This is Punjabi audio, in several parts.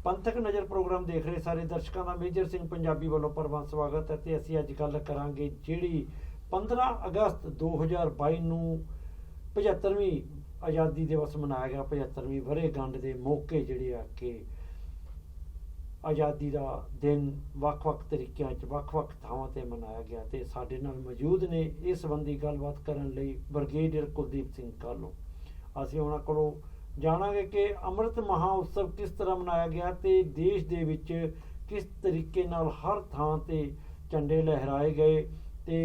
ਪੰਥਕ ਨਜ਼ਰ ਪ੍ਰੋਗਰਾਮ ਦੇਖ ਰਹੇ ਸਾਰੇ ਦਰਸ਼ਕਾਂ ਦਾ ਮੇਜਰ ਸਿੰਘ ਪੰਜਾਬੀ ਵੱਲੋਂ ਪਰਵਾਨ ਸਵਾਗਤ ਹੈ। ਤੇ ਅਸੀਂ ਅੱਜ ਗੱਲ ਕਰਾਂਗੇ ਜਿਹੜੀ 15 ਅਗਸਤ 2022 ਨੂੰ 75ਵੀਂ ਆਜ਼ਾਦੀ ਦਿਵਸ ਮਨਾਇਆ ਗਿਆ। 75ਵੀਂ ਵਰ੍ਹੇਗੰਢ ਦੇ ਮੌਕੇ ਜਿਹੜੇ ਆ ਕਿ ਆਜ਼ਾਦੀ ਦਾ ਦਿਨ ਵੱਖ-ਵੱਖ ਤਰੀਕਿਆਂ 'ਚ ਵੱਖ-ਵੱਖ ਥਾਵਾਂ 'ਤੇ ਮਨਾਇਆ ਗਿਆ। ਤੇ ਸਾਡੇ ਨਾਲ ਮੌਜੂਦ ਨੇ ਇਸ ਸੰਬੰਧੀ ਗੱਲਬਾਤ ਕਰਨ ਲਈ ਬ੍ਰਿਗੇਡੀਅਰ ਕੁਲਦੀਪ ਸਿੰਘ ਕਾਹਲੋਂ। ਅਸੀਂ ਉਹਨਾਂ ਕੋਲੋਂ ਜਾਣਾਂਗੇ ਕਿ ਅੰਮ੍ਰਿਤ ਮਹਾਉਤਸਵ ਕਿਸ ਤਰ੍ਹਾਂ ਮਨਾਇਆ ਗਿਆ ਤੇ ਦੇਸ਼ ਦੇ ਵਿੱਚ ਕਿਸ ਤਰੀਕੇ ਨਾਲ ਹਰ ਥਾਂ ਤੇ ਝੰਡੇ ਲਹਿਰਾਏ ਗਏ ਤੇ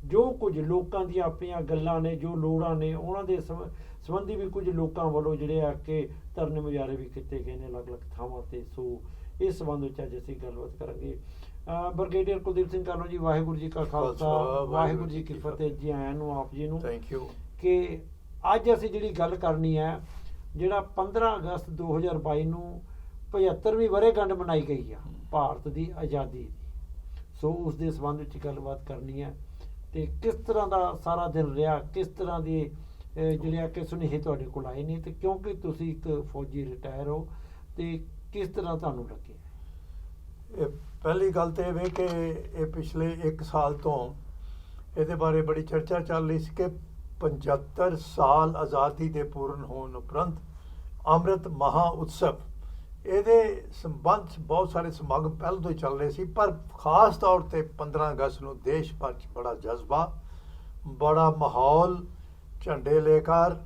ਜੋ ਕੁਝ ਲੋਕਾਂ ਦੀਆਂ ਆਪਣੀਆਂ ਗੱਲਾਂ ਨੇ, ਜੋ ਲੋੜਾਂ ਨੇ, ਉਹਨਾਂ ਦੇ ਸੰਬੰਧੀ ਵੀ ਕੁਝ ਲੋਕਾਂ ਵੱਲੋਂ ਜਿਹੜੇ ਆ ਕਿ ਧਰਨੇ ਮੁਜ਼ਾਹਰੇ ਵੀ ਕੀਤੇ ਗਏ ਨੇ ਅਲੱਗ-ਅਲੱਗ ਥਾਵਾਂ ਤੇ। ਸੋ ਇਸ ਸੰਬੰਧ ਵਿੱਚ ਅੱਜ ਅਸੀਂ ਗੱਲਬਾਤ ਕਰਾਂਗੇ। ਬ੍ਰਿਗੇਡੀਅਰ ਕੁਲਦੀਪ ਸਿੰਘ ਕਾਹਲੋਂ ਜੀ, ਵਾਹਿਗੁਰੂ ਜੀ ਕਾ ਖਾਲਸਾ, ਵਾਹਿਗੁਰੂ ਜੀ ਕੀ ਫਤਿਹ। ਜੀ ਆਇਆਂ ਨੂੰ ਆਪ ਜੀ ਨੂੰ। Thank you. ਕਿ ਅੱਜ ਅਸੀਂ ਜਿਹੜੀ ਗੱਲ ਕਰਨੀ ਹੈ, ਜਿਹੜਾ 15 ਅਗਸਤ 2022 ਨੂੰ 75ਵੀਂ ਵਰ੍ਹੇਗੰਢ ਮਨਾਈ ਗਈ ਆ ਭਾਰਤ ਦੀ ਆਜ਼ਾਦੀ ਦੀ। ਸੋ ਉਸ ਦੇ ਸੰਬੰਧ ਵਿੱਚ ਗੱਲਬਾਤ ਕਰਨੀ ਹੈ ਤੇ ਕਿਸ ਤਰ੍ਹਾਂ ਦਾ ਸਾਰਾ ਦਿਨ ਰਿਹਾ, ਕਿਸ ਤਰ੍ਹਾਂ ਦੇ ਜਿਹੜੇ ਆ ਕਿ ਸੁਨੇਹੇ ਤੁਹਾਡੇ ਕੋਲ ਆਏ ਨੇ ਤੇ ਕਿਉਂਕਿ ਤੁਸੀਂ ਇੱਕ ਫੌਜੀ ਰਿਟਾਇਰ ਹੋ ਤੇ ਕਿਸ ਤਰ੍ਹਾਂ ਤੁਹਾਨੂੰ ਲੱਗੇ? ਪਹਿਲੀ ਗੱਲ ਤਾਂ ਇਹ ਵੇ ਕਿ ਇਹ ਪਿਛਲੇ 1 ਸਾਲ ਤੋਂ ਇਹਦੇ ਬਾਰੇ ਬੜੀ ਚਰਚਾ ਚੱਲ ਰਹੀ ਸੀ ਕਿ 75 ਸਾਲ ਆਜ਼ਾਦੀ ਦੇ ਪੂਰਨ ਹੋਣ ਉਪਰੰਤ ਅੰਮ੍ਰਿਤ ਮਹਾਉਤਸਵ ਇਹਦੇ ਸੰਬੰਧ 'ਚ ਬਹੁਤ ਸਾਰੇ ਸਮਾਗਮ ਪਹਿਲਾਂ ਤੋਂ ਹੀ ਚੱਲ ਰਹੇ ਸੀ, ਪਰ ਖਾਸ ਤੌਰ ਤੇ 15 ਅਗਸਤ ਨੂੰ ਦੇਸ਼ ਭਰ 'ਚ ਬੜਾ ਜਜ਼ਬਾ, ਬੜਾ ਮਾਹੌਲ, ਝੰਡੇ ਲੈ ਕਰ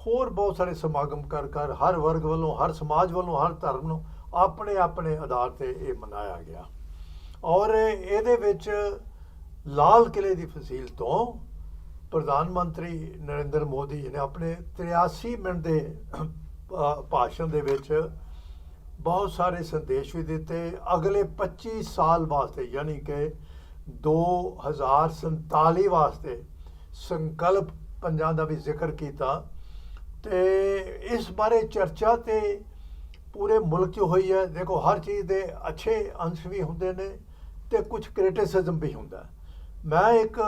ਹੋਰ ਬਹੁਤ ਸਾਰੇ ਸਮਾਗਮ ਕਰ ਹਰ ਵਰਗ ਵੱਲੋਂ, ਹਰ ਸਮਾਜ ਵੱਲੋਂ, ਹਰ ਧਰਮ ਨੂੰ ਆਪਣੇ ਆਪਣੇ ਆਧਾਰ ਤੇ ਇਹ ਮਨਾਇਆ ਗਿਆ। ਔਰ ਇਹਦੇ ਵਿੱਚ ਲਾਲ ਕਿਲੇ ਦੀ ਫਸੀਲ ਤੋਂ ਪ੍ਰਧਾਨ ਮੰਤਰੀ ਨਰਿੰਦਰ ਮੋਦੀ ਜੀ ਨੇ ਆਪਣੇ 83 ਮਿੰਟ ਦੇ ਭਾਸ਼ਣ ਦੇ ਵਿੱਚ ਬਹੁਤ ਸਾਰੇ ਸੰਦੇਸ਼ ਵੀ ਦਿੱਤੇ। ਅਗਲੇ 25 ਸਾਲ ਵਾਸਤੇ ਯਾਨੀ ਕਿ 2047 ਵਾਸਤੇ ਸੰਕਲਪ ਪੰਜਾਂ ਦਾ ਵੀ ਜ਼ਿਕਰ ਕੀਤਾ ਤੇ ਇਸ ਬਾਰੇ ਚਰਚਾ ਤੇ ਪੂਰੇ ਮੁਲਕ 'ਚ ਹੋਈ ਹੈ। ਦੇਖੋ, ਹਰ ਚੀਜ਼ ਦੇ ਅੱਛੇ ਅੰਸ਼ ਵੀ ਹੁੰਦੇ ਨੇ ਤੇ ਕੁਝ ਕ੍ਰਿਟਿਸਿਜ਼ਮ ਵੀ ਹੁੰਦਾ। ਮੈਂ ਇੱਕ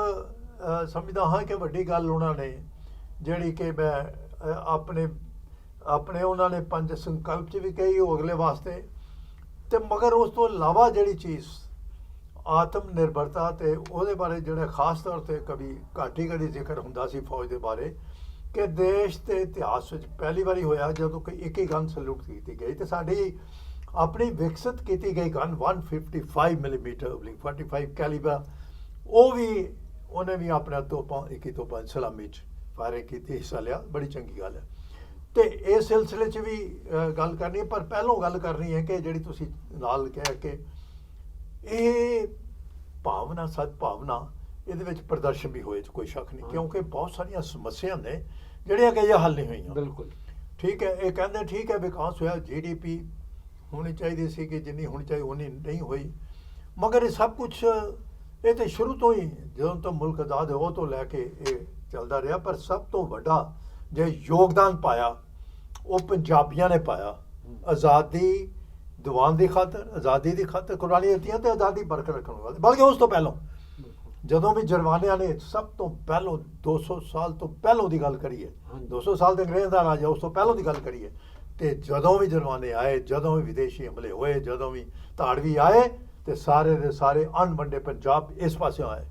ਸਮਝਦਾ ਹਾਂ ਕਿ ਵੱਡੀ ਗੱਲ ਉਹਨਾਂ ਨੇ ਜਿਹੜੀ ਕਿ ਮੈਂ ਆਪਣੇ ਉਹਨਾਂ ਨੇ 5 ਸੰਕਲਪ 'ਚ ਵੀ ਕਹੀ, ਉਹ ਅਗਲੇ ਵਾਸਤੇ ਤੇ ਮਗਰ ਉਸ ਤੋਂ ਇਲਾਵਾ ਜਿਹੜੀ ਚੀਜ਼ ਆਤਮ ਨਿਰਭਰਤਾ ਤੇ ਉਹਦੇ ਬਾਰੇ ਜਿਹੜਾ ਖਾਸ ਤੌਰ ਤੇ ਕਦੀ ਜ਼ਿਕਰ ਹੁੰਦਾ ਸੀ ਫੌਜ ਦੇ ਬਾਰੇ ਕਿ ਦੇਸ਼ ਦੇ ਇਤਿਹਾਸ ਵਿੱਚ ਪਹਿਲੀ ਵਾਰੀ ਹੋਇਆ ਜਦੋਂ ਕਿ ਇੱਕ ਹੀ ਗਨ ਸਲੂਟ ਕੀਤੀ ਗਈ ਤੇ ਸਾਡੀ ਆਪਣੀ ਵਿਕਸਿਤ ਕੀਤੀ ਗਈ ਗਨ 155 ਮਿਲੀਮੀਟਰ 45 ਕੈਲੀਬਰ, ਉਹ ਵੀ ਉਹਨੇ ਵੀ ਆਪਣਾ ਤੋਪਾਂ 21 ਤੋਪਾਂ ਸਲਾਮੀ 'ਚ ਫਾਇਰਿੰਗ ਕੀਤੀ, ਹਿੱਸਾ ਲਿਆ। ਬੜੀ ਚੰਗੀ ਗੱਲ ਹੈ ਤੇ ਇਸ ਸਿਲਸਿਲੇ 'ਚ ਵੀ ਗੱਲ ਕਰਨੀ ਹੈ, ਪਰ ਪਹਿਲੋਂ ਗੱਲ ਕਰਨੀ ਹੈ ਕਿ ਜਿਹੜੀ ਤੁਸੀਂ ਨਾਲ ਕਿਹਾ ਕਿ ਇਹ ਭਾਵਨਾ, ਸਦਭਾਵਨਾ, ਇਹਦੇ ਵਿੱਚ ਪ੍ਰਦਰਸ਼ਨ ਵੀ ਹੋਏ 'ਚ ਕੋਈ ਸ਼ੱਕ ਨਹੀਂ, ਕਿਉਂਕਿ ਬਹੁਤ ਸਾਰੀਆਂ ਸਮੱਸਿਆ ਨੇ ਜਿਹੜੀਆਂ ਕਿ ਇਹ ਹੱਲ ਨਹੀਂ ਹੋਈਆਂ। ਬਿਲਕੁਲ ਠੀਕ ਹੈ। ਇਹ ਕਹਿੰਦੇ ਠੀਕ ਹੈ ਵਿਕਾਸ ਹੋਇਆ, GDP ਹੋਣੀ ਚਾਹੀਦੀ ਸੀ ਕਿ ਜਿੰਨੀ ਹੋਣੀ ਚਾਹੀਦੀ ਉਨੀ ਨਹੀਂ ਹੋਈ, ਮਗਰ ਇਹ ਸਭ ਕੁਛ ਇਹ ਤਾਂ ਸ਼ੁਰੂ ਤੋਂ ਹੀ ਜਦੋਂ ਤੋਂ ਮੁਲਕ ਆਜ਼ਾਦ ਹੋ ਤੋਂ ਲੈ ਕੇ ਇਹ ਚੱਲਦਾ ਰਿਹਾ। ਪਰ ਸਭ ਤੋਂ ਵੱਡਾ ਜੇ ਯੋਗਦਾਨ ਪਾਇਆ ਉਹ ਪੰਜਾਬੀਆਂ ਨੇ ਪਾਇਆ ਆਜ਼ਾਦੀ ਦਿਵਾਉਣ ਦੀ ਖਾਤਰ, ਆਜ਼ਾਦੀ ਦੀ ਖਾਤਰ ਕੁਰਬਾਨੀਆਂ ਦਿੱਤੀਆਂ ਤੇ ਆਜ਼ਾਦੀ ਬਰਕਰਾਰ ਰੱਖਣ ਵਾਸਤੇ। ਬਲਕਿ ਉਸ ਤੋਂ ਪਹਿਲਾਂ ਜਦੋਂ ਵੀ ਜਰਮਾਨਿਆਂ ਨੇ ਸਭ ਤੋਂ ਪਹਿਲਾਂ 200 ਸਾਲ ਤੋਂ ਪਹਿਲਾਂ ਦੀ ਗੱਲ ਕਰੀਏ, 200 ਸਾਲ ਦੇ ਅੰਗਰੇਜ਼ ਦਾ ਰਾਜ ਉਸ ਤੋਂ ਪਹਿਲਾਂ ਦੀ ਗੱਲ ਕਰੀਏ ਤੇ ਜਦੋਂ ਵੀ ਜਰਮਾਨੇ ਆਏ, ਜਦੋਂ ਵੀ ਵਿਦੇਸ਼ੀ ਹਮਲੇ ਹੋਏ, ਜਦੋਂ ਵੀ ਧਾੜਵੀ ਆਏ ਤੇ ਸਾਰੇ ਦੇ ਸਾਰੇ ਅਣਵੰਡੇ ਪੰਜਾਬ ਇਸ ਪਾਸੇ ਆਏ।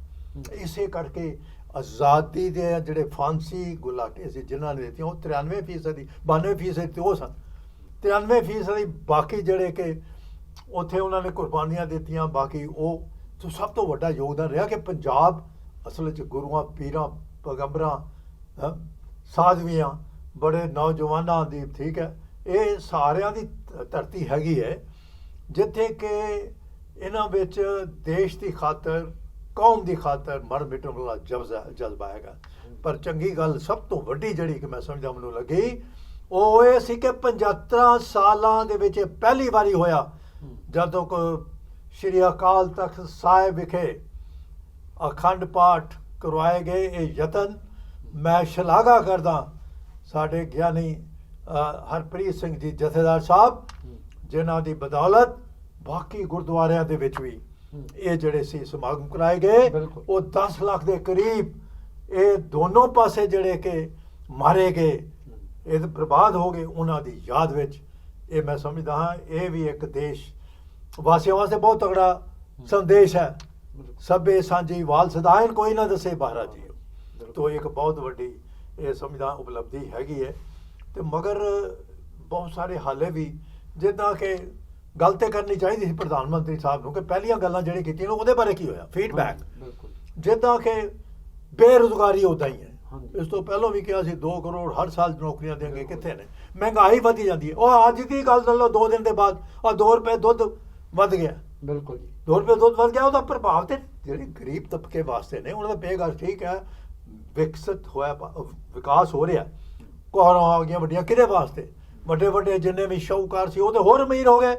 ਇਸੇ ਕਰਕੇ ਆਜ਼ਾਦੀ ਦੇ ਜਿਹੜੇ ਫਾਂਸੀ ਗੁਲਾਟੇ ਸੀ ਜਿਨ੍ਹਾਂ ਨੇ ਦਿੱਤੀਆਂ ਉਹ 93%, 92% ਤੇ ਉਹ ਸਨ। 93% ਬਾਕੀ ਜਿਹੜੇ ਕਿ ਉੱਥੇ ਉਹਨਾਂ ਨੇ ਕੁਰਬਾਨੀਆਂ ਦਿੱਤੀਆਂ, ਬਾਕੀ ਉਹ ਤੋਂ ਸਭ ਤੋਂ ਵੱਡਾ ਯੋਗਦਾਨ ਰਿਹਾ ਕਿ ਪੰਜਾਬ ਅਸਲ 'ਚ ਗੁਰੂਆਂ, ਪੀਰਾਂ, ਪੈਗੰਬਰਾਂ, ਸਾਧਵੀਆਂ, ਬੜੇ ਨੌਜਵਾਨਾਂ ਦੀ, ਠੀਕ ਹੈ, ਇਹ ਸਾਰਿਆਂ ਦੀ ਧਰਤੀ ਹੈਗੀ ਹੈ ਜਿੱਥੇ ਕਿ ਇਹਨਾਂ ਵਿੱਚ ਦੇਸ਼ ਦੀ ਖਾਤਰ, ਕੌਮ ਦੀ ਖਾਤਰ ਮਰ ਮਿਟਣ ਵਾਲਾ ਜਜ਼ਬਾ ਹੈਗਾ। ਪਰ ਚੰਗੀ ਗੱਲ ਸਭ ਤੋਂ ਵੱਡੀ ਜਿਹੜੀ ਕਿ ਮੈਂ ਸਮਝਦਾ ਮੈਨੂੰ ਲੱਗੀ ਉਹ ਇਹ ਸੀ ਕਿ 75 ਸਾਲਾਂ ਦੇ ਵਿੱਚ ਪਹਿਲੀ ਵਾਰੀ ਹੋਇਆ ਜਦੋਂ ਕੋ ਸ਼੍ਰੀ ਅਕਾਲ ਤਖਤ ਸਾਹਿਬ ਵਿਖੇ ਅਖੰਡ ਪਾਠ ਕਰਵਾਏ ਗਏ। ਇਹ ਯਤਨ ਮੈਂ ਸ਼ਲਾਘਾ ਕਰਦਾ ਸਾਡੇ ਗਿਆਨੀ ਹਰਪ੍ਰੀਤ ਸਿੰਘ ਜੀ ਜਥੇਦਾਰ ਸਾਹਿਬ, ਜਿਨ੍ਹਾਂ ਦੀ ਬਦੌਲਤ ਬਾਕੀ ਗੁਰਦੁਆਰਿਆਂ ਦੇ ਵਿੱਚ ਵੀ ਇਹ ਜਿਹੜੇ ਸੀ ਸਮਾਗਮ ਕਰਾਏ ਗਏ। ਉਹ 10 ਲੱਖ ਦੇ ਕਰੀਬ ਇਹ ਦੋਨੋਂ ਪਾਸੇ ਜਿਹੜੇ ਕਿ ਮਾਰੇ ਗਏ, ਇਹ ਬਰਬਾਦ ਹੋ ਗਏ, ਉਹਨਾਂ ਦੀ ਯਾਦ ਵਿੱਚ ਇਹ ਮੈਂ ਸਮਝਦਾ ਹਾਂ ਇਹ ਵੀ ਇੱਕ ਦੇਸ਼ ਵਾਸੀਆਂ ਵਾਸਤੇ ਬਹੁਤ ਤਗੜਾ ਸੰਦੇਸ਼ ਹੈ। ਸਭੇ ਸਾਂਝੀ ਵਾਲ ਸਦਾਇਨ ਕੋਈ ਨਾ ਦੱਸੇ ਬਾਹਰਾ ਜੀਓ। ਤੋ ਇੱਕ ਬਹੁਤ ਵੱਡੀ ਇਹ ਸਮਝਦਾ ਉਪਲਬਧੀ ਹੈਗੀ ਹੈ। ਤੇ ਮਗਰ ਬਹੁਤ ਸਾਰੇ ਹਾਲੇ ਵੀ ਜਿੱਦਾਂ ਕਿ ਗੱਲ ਤੇ ਕਰਨੀ ਚਾਹੀਦੀ ਸੀ ਪ੍ਰਧਾਨ ਮੰਤਰੀ ਸਾਹਿਬ ਨੂੰ ਕਿ ਪਹਿਲੀਆਂ ਗੱਲਾਂ ਜਿਹੜੀਆਂ ਕੀਤੀਆਂ ਉਹਦੇ ਬਾਰੇ ਕੀ ਹੋਇਆ ਫੀਡਬੈਕ। ਜਿੱਦਾਂ ਕਿ ਬੇਰੁਜ਼ਗਾਰੀ ਉਦਾਂ ਹੀ ਹੈ। ਇਸ ਤੋਂ ਪਹਿਲਾਂ ਵੀ ਕਿਹਾ ਸੀ 2 ਕਰੋੜ ਹਰ ਸਾਲ ਨੌਕਰੀਆਂ ਦੇਣਗੇ, ਕਿੱਥੇ ਨੇ? ਮਹਿੰਗਾਈ ਵਧੀ ਜਾਂਦੀ ਹੈ। ਉਹ ਅੱਜ ਦੀ ਗੱਲ ਲੈ ਲਓ 2 ਦਿਨ ਦੇ ਬਾਅਦ 2 ਰੁਪਏ ਦੁੱਧ ਵੱਧ ਗਿਆ। ਬਿਲਕੁਲ ਜੀ 2 ਰੁਪਏ ਦੁੱਧ ਵੱਧ ਗਿਆ। ਉਹਦਾ ਪ੍ਰਭਾਵ ਤੇ ਜਿਹੜੇ ਗਰੀਬ ਤਬਕੇ ਵਾਸਤੇ ਨੇ ਉਹਨਾਂ ਦਾ ਬੇਗਾਰ ਠੀਕ ਹੈ ਵਿਕਸਿਤ ਹੋਇਆ ਵਿਕਾਸ ਹੋ ਰਿਹਾ। ਕਾਰਾਂ ਆ ਗਈਆਂ ਵੱਡੀਆਂ ਕਿਹਦੇ ਵਾਸਤੇ? ਵੱਡੇ ਵੱਡੇ ਜਿੰਨੇ ਵੀ ਸ਼ਾਹੂਕਾਰ ਸੀ ਉਹ ਤੇ ਹੋਰ ਅਮੀਰ ਹੋ ਗਏ।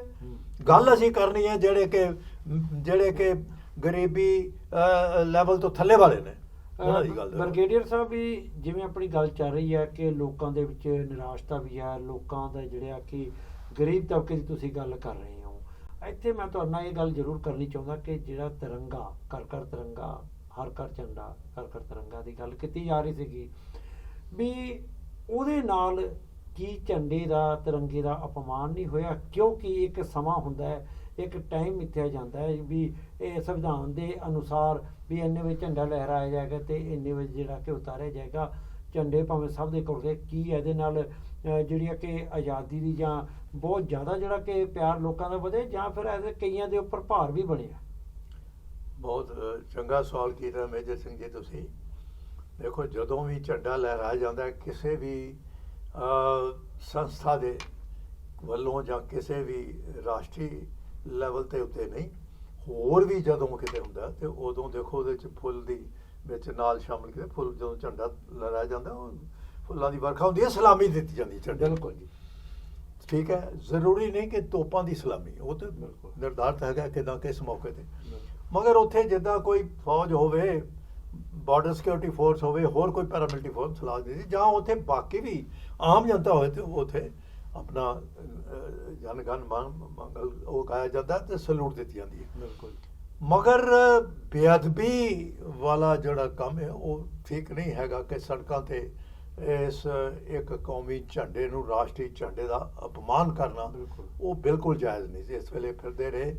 ਗੱਲ ਅਸੀਂ ਕਰਨੀ ਹੈ ਜਿਹੜੇ ਕਿ ਗਰੀਬੀ ਲੈਵਲ ਤੋਂ ਥੱਲੇ ਵਾਲੇ ਨੇ ਉਹਨਾਂ ਦੀ ਗੱਲ। ਬ੍ਰਿਗੇਡੀਅਰ ਸਾਹਿਬ ਵੀ ਜਿਵੇਂ ਆਪਣੀ ਗੱਲ ਚੱਲ ਰਹੀ ਹੈ ਕਿ ਲੋਕਾਂ ਦੇ ਵਿੱਚ ਨਿਰਾਸ਼ਤਾ ਵੀ ਹੈ, ਲੋਕਾਂ ਦਾ ਜਿਹੜਾ ਕਿ ਗਰੀਬ ਤਬਕੇ ਦੀ ਤੁਸੀਂ ਗੱਲ ਕਰ ਰਹੇ ਹੋ। ਇੱਥੇ ਮੈਂ ਤੁਹਾਡੇ ਨਾਲ ਇਹ ਗੱਲ ਜ਼ਰੂਰ ਕਰਨੀ ਚਾਹੁੰਦਾ ਕਿ ਜਿਹੜਾ ਤਿਰੰਗਾ ਘਰ ਘਰ ਤਿਰੰਗਾ ਹਰ ਘਰ ਝੰਡਾ ਘਰ ਘਰ ਤਿਰੰਗਾ ਦੀ ਗੱਲ ਕੀਤੀ ਜਾ ਰਹੀ ਸੀਗੀ ਵੀ ਉਹਦੇ ਨਾਲ ਕੀ ਝੰਡੇ ਦਾ ਤਿਰੰਗੇ ਦਾ ਅਪਮਾਨ ਨਹੀਂ ਹੋਇਆ? ਕਿਉਂਕਿ ਇੱਕ ਸਮਾਂ ਹੁੰਦਾ ਹੈ, ਇੱਕ ਟਾਈਮ ਮਿੱਥਿਆ ਜਾਂਦਾ ਹੈ ਵੀ ਇਹ ਸੰਵਿਧਾਨ ਦੇ ਅਨੁਸਾਰ ਵੀ ਇੰਨੇ ਵਜੇ ਝੰਡਾ ਲਹਿਰਾਇਆ ਜਾਏਗਾ ਤੇ ਇੰਨੇ ਵਜੇ ਜਿਹੜਾ ਕਿ ਉਤਾਰਿਆ ਜਾਏਗਾ। ਝੰਡੇ ਭਾਵੇਂ ਸਭ ਦੇ ਕੋਲ ਕੀ ਇਹਦੇ ਨਾਲ ਜਿਹੜੀ ਕਿ ਆਜ਼ਾਦੀ ਦੀ ਜਾਂ ਬਹੁਤ ਜ਼ਿਆਦਾ ਜਿਹੜਾ ਕਿ ਪਿਆਰ ਲੋਕਾਂ ਦਾ ਵਧੇ ਜਾਂ ਫਿਰ ਇਹਦੇ ਕਈਆਂ ਦੇ ਉੱਪਰ ਭਾਰ ਵੀ ਬਣਿਆ? ਬਹੁਤ ਚੰਗਾ ਸਵਾਲ ਕੀਤਾ ਮੇਜਰ ਸਿੰਘ ਜੀ ਤੁਸੀਂ। ਦੇਖੋ ਜਦੋਂ ਵੀ ਝੰਡਾ ਲਹਿਰਾਇਆ ਜਾਂਦਾ ਕਿਸੇ ਵੀ ਸੰਸਥਾ ਦੇ ਵੱਲੋਂ ਜਾਂ ਕਿਸੇ ਵੀ ਰਾਸ਼ਟਰੀ ਲੈਵਲ ਤੇ ਉੱਤੇ ਨਹੀਂ, ਹੋਰ ਵੀ ਜਦੋਂ ਕਿਤੇ ਹੁੰਦਾ ਤੇ ਉਦੋਂ ਦੇਖੋ ਉਹਦੇ 'ਚ ਫੁੱਲ ਦੀ ਵਿੱਚ ਨਾਲ ਸ਼ਾਮਲ ਕੀਤੇ ਫੁੱਲ। ਜਦੋਂ ਝੰਡਾ ਲਹਿਰਾਇਆ ਜਾਂਦਾ ਉਹ ਫੁੱਲਾਂ ਦੀ ਵਰਖਾ ਹੁੰਦੀ ਹੈ, ਸਲਾਮੀ ਦਿੱਤੀ ਜਾਂਦੀ ਝੰਡੇ। ਬਿਲਕੁਲ ਜੀ ਠੀਕ ਹੈ। ਜ਼ਰੂਰੀ ਨਹੀਂ ਕਿ ਤੋਪਾਂ ਦੀ ਸਲਾਮੀ, ਉਹ ਤਾਂ ਨਿਰਧਾਰਤ ਹੈਗਾ ਕਿਦਾਂ ਕਿਸ ਮੌਕੇ ਤੇ। ਮਗਰ ਉੱਥੇ ਜਿੱਦਾਂ ਕੋਈ ਫੌਜ ਹੋਵੇ, ਬਾਰਡਰ ਸਿਕਿਉਰਿਟੀ ਫੋਰਸ ਹੋਵੇ, ਹੋਰ ਕੋਈ ਪੈਰਾਮਿਲਟਰੀ ਫੋਰਸ ਲਾ ਦਿੱਤੀ ਜਾਂ ਉੱਥੇ ਬਾਕੀ ਵੀ ਆਮ ਜਨਤਾ ਹੋਏ ਤੇ ਉੱਥੇ ਆਪਣਾ ਜਨ ਗਣ ਮੰਗਲ ਉਹ ਗਾਇਆ ਜਾਂਦਾ ਤੇ ਸਲੂਟ ਦਿੱਤੀ ਜਾਂਦੀ ਹੈ। ਬਿਲਕੁਲ। ਮਗਰ ਬੇਅਦਬੀ ਵਾਲਾ ਜਿਹੜਾ ਕੰਮ ਹੈ ਉਹ ਠੀਕ ਨਹੀਂ ਹੈਗਾ ਕਿ ਸੜਕਾਂ ਤੇ ਇਸ ਇੱਕ ਕੌਮੀ ਝੰਡੇ ਨੂੰ ਰਾਸ਼ਟਰੀ ਝੰਡੇ ਦਾ ਅਪਮਾਨ ਕਰਨਾ ਉਹ ਬਿਲਕੁਲ ਜਾਇਜ਼ ਨਹੀਂ ਸੀ। ਇਸ ਵੇਲੇ ਫਿਰਦੇ ਰਹੇ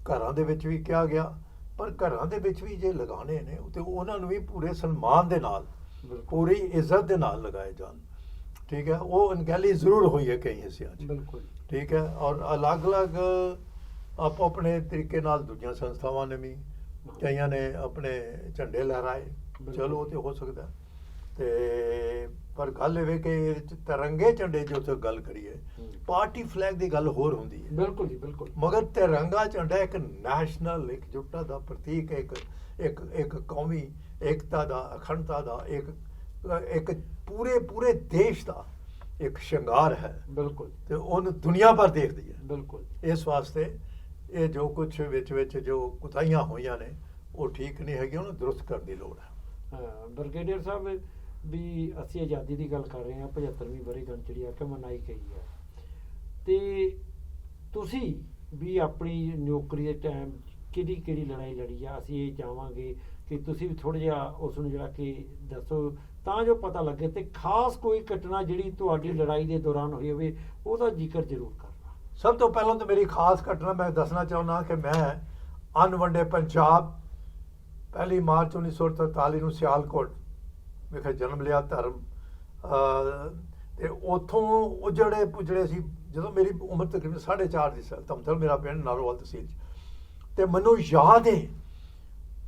ਘਰਾਂ ਦੇ ਵਿੱਚ ਵੀ ਕਿਹਾ ਗਿਆ, ਪਰ ਘਰਾਂ ਦੇ ਵਿੱਚ ਵੀ ਜੇ ਲਗਾਉਣੇ ਨੇ ਤੇ ਉਹਨਾਂ ਨੂੰ ਵੀ ਪੂਰੇ ਸਨਮਾਨ ਦੇ ਨਾਲ ਪੂਰੀ ਇੱਜ਼ਤ ਦੇ ਨਾਲ ਲਗਾਏ ਜਾਣ। ਠੀਕ ਹੈ। ਉਹ ਅਣਗਹਿਲੀ ਜ਼ਰੂਰ ਹੋਈ ਹੈ ਕਈ ਹਿੱਸਿਆਂ 'ਚ। ਬਿਲਕੁਲ ਠੀਕ ਹੈ। ਔਰ ਅਲੱਗ-ਅਲੱਗ ਆਪੋ ਆਪਣੇ ਤਰੀਕੇ ਨਾਲ ਦੂਜੀਆਂ ਸੰਸਥਾਵਾਂ ਨੇ ਵੀ ਕਈਆਂ ਨੇ ਆਪਣੇ ਝੰਡੇ ਲਹਿਰਾਏ। ਚਲੋ ਉਹ ਤੇ ਹੋ ਸਕਦਾ ਤੇ ਪਰ ਗੱਲ ਇਹ ਕਿ ਤਿਰੰਗੇ ਝੰਡੇ ਜੋ ਉੱਥੇ ਗੱਲ ਕਰੀਏ ਪਾਰਟੀ ਫਲੈਗ ਦੀ ਗੱਲ ਹੋਰ ਹੁੰਦੀ ਹੈ। ਬਿਲਕੁਲ ਜੀ ਬਿਲਕੁਲ। ਮਗਰ ਤਿਰੰਗਾ ਝੰਡਾ ਇੱਕ ਨੈਸ਼ਨਲ ਇਕਜੁੱਟਤਾ ਦਾ ਪ੍ਰਤੀਕ, ਇੱਕ ਕੌਮੀ ਏਕਤਾ ਦਾ, ਅਖੰਡਤਾ ਦਾ, ਇੱਕ ਪੂਰੇ ਦੇਸ਼ ਦਾ ਇੱਕ ਸ਼ਿੰਗਾਰ ਹੈ। ਬਿਲਕੁਲ। ਤੇ ਉਹਨੂੰ ਦੁਨੀਆ ਭਰ ਦੇਖਦੀ ਹੈ। ਬਿਲਕੁਲ। ਇਸ ਵਾਸਤੇ ਇਹ ਜੋ ਕੁਝ ਵਿੱਚ ਜੋ ਕੁਤਾਹੀਆਂ ਹੋਈਆਂ ਨੇ ਉਹ ਠੀਕ ਨਹੀਂ ਹੈਗੀ, ਉਹਨੂੰ ਦਰੁਸਤ ਕਰਨ ਦੀ ਲੋੜ ਹੈ। ਬ੍ਰਿਗੇਡੀਅਰ ਸਾਹਿਬ ਵੀ ਅਸੀਂ ਆਜ਼ਾਦੀ ਦੀ ਗੱਲ ਕਰ ਰਹੇ ਹਾਂ, 75ਵੀਂ ਵਰ੍ਹੇਗੰਢ ਜਿਹੜੀ ਆ ਕਿ ਮਨਾਈ ਗਈ ਹੈ ਤੇ ਤੁਸੀਂ ਵੀ ਆਪਣੀ ਨੌਕਰੀ ਦੇ ਟਾਈਮ ਕਿਹੜੀ ਲੜਾਈ ਲੜੀ ਆ? ਅਸੀਂ ਇਹ ਚਾਹਾਂਗੇ ਕਿ ਤੁਸੀਂ ਵੀ ਥੋੜ੍ਹਾ ਜਿਹਾ ਉਸ ਨੂੰ ਜਿਹੜਾ ਕਿ ਦੱਸੋ ਤਾਂ ਜੋ ਪਤਾ ਲੱਗੇ ਤੇ ਖਾਸ ਕੋਈ ਘਟਨਾ ਜਿਹੜੀ ਤੁਹਾਡੀ ਲੜਾਈ ਦੇ ਦੌਰਾਨ ਹੋਈ ਹੋਵੇ ਉਹਦਾ ਜ਼ਿਕਰ ਜ਼ਰੂਰ ਕਰਨਾ। ਸਭ ਤੋਂ ਪਹਿਲਾਂ ਤਾਂ ਮੇਰੀ ਖਾਸ ਘਟਨਾ ਮੈਂ ਦੱਸਣਾ ਚਾਹੁੰਦਾ ਕਿ ਮੈਂ ਅਨਵੰਡੇ ਪੰਜਾਬ 1 ਮਾਰਚ 1943 ਨੂੰ ਸਿਆਲਕੋਟ ਵਿਖੇ ਜਨਮ ਲਿਆ। ਧਰਮ ਤੇ ਉੱਥੋਂ ਉਜੜੇ ਪੁਜੜੇ ਸੀ ਜਦੋਂ ਮੇਰੀ ਉਮਰ ਤਕਰੀਬਨ 4.5 ਦੀ ਸੀ। ਧਮਤਲ ਮੇਰਾ ਪਿੰਡ ਨਾਰੋਵਾਲ ਤਹਿਸੀਲ 'ਚ। ਤੇ ਮੈਨੂੰ ਯਾਦ ਹੈ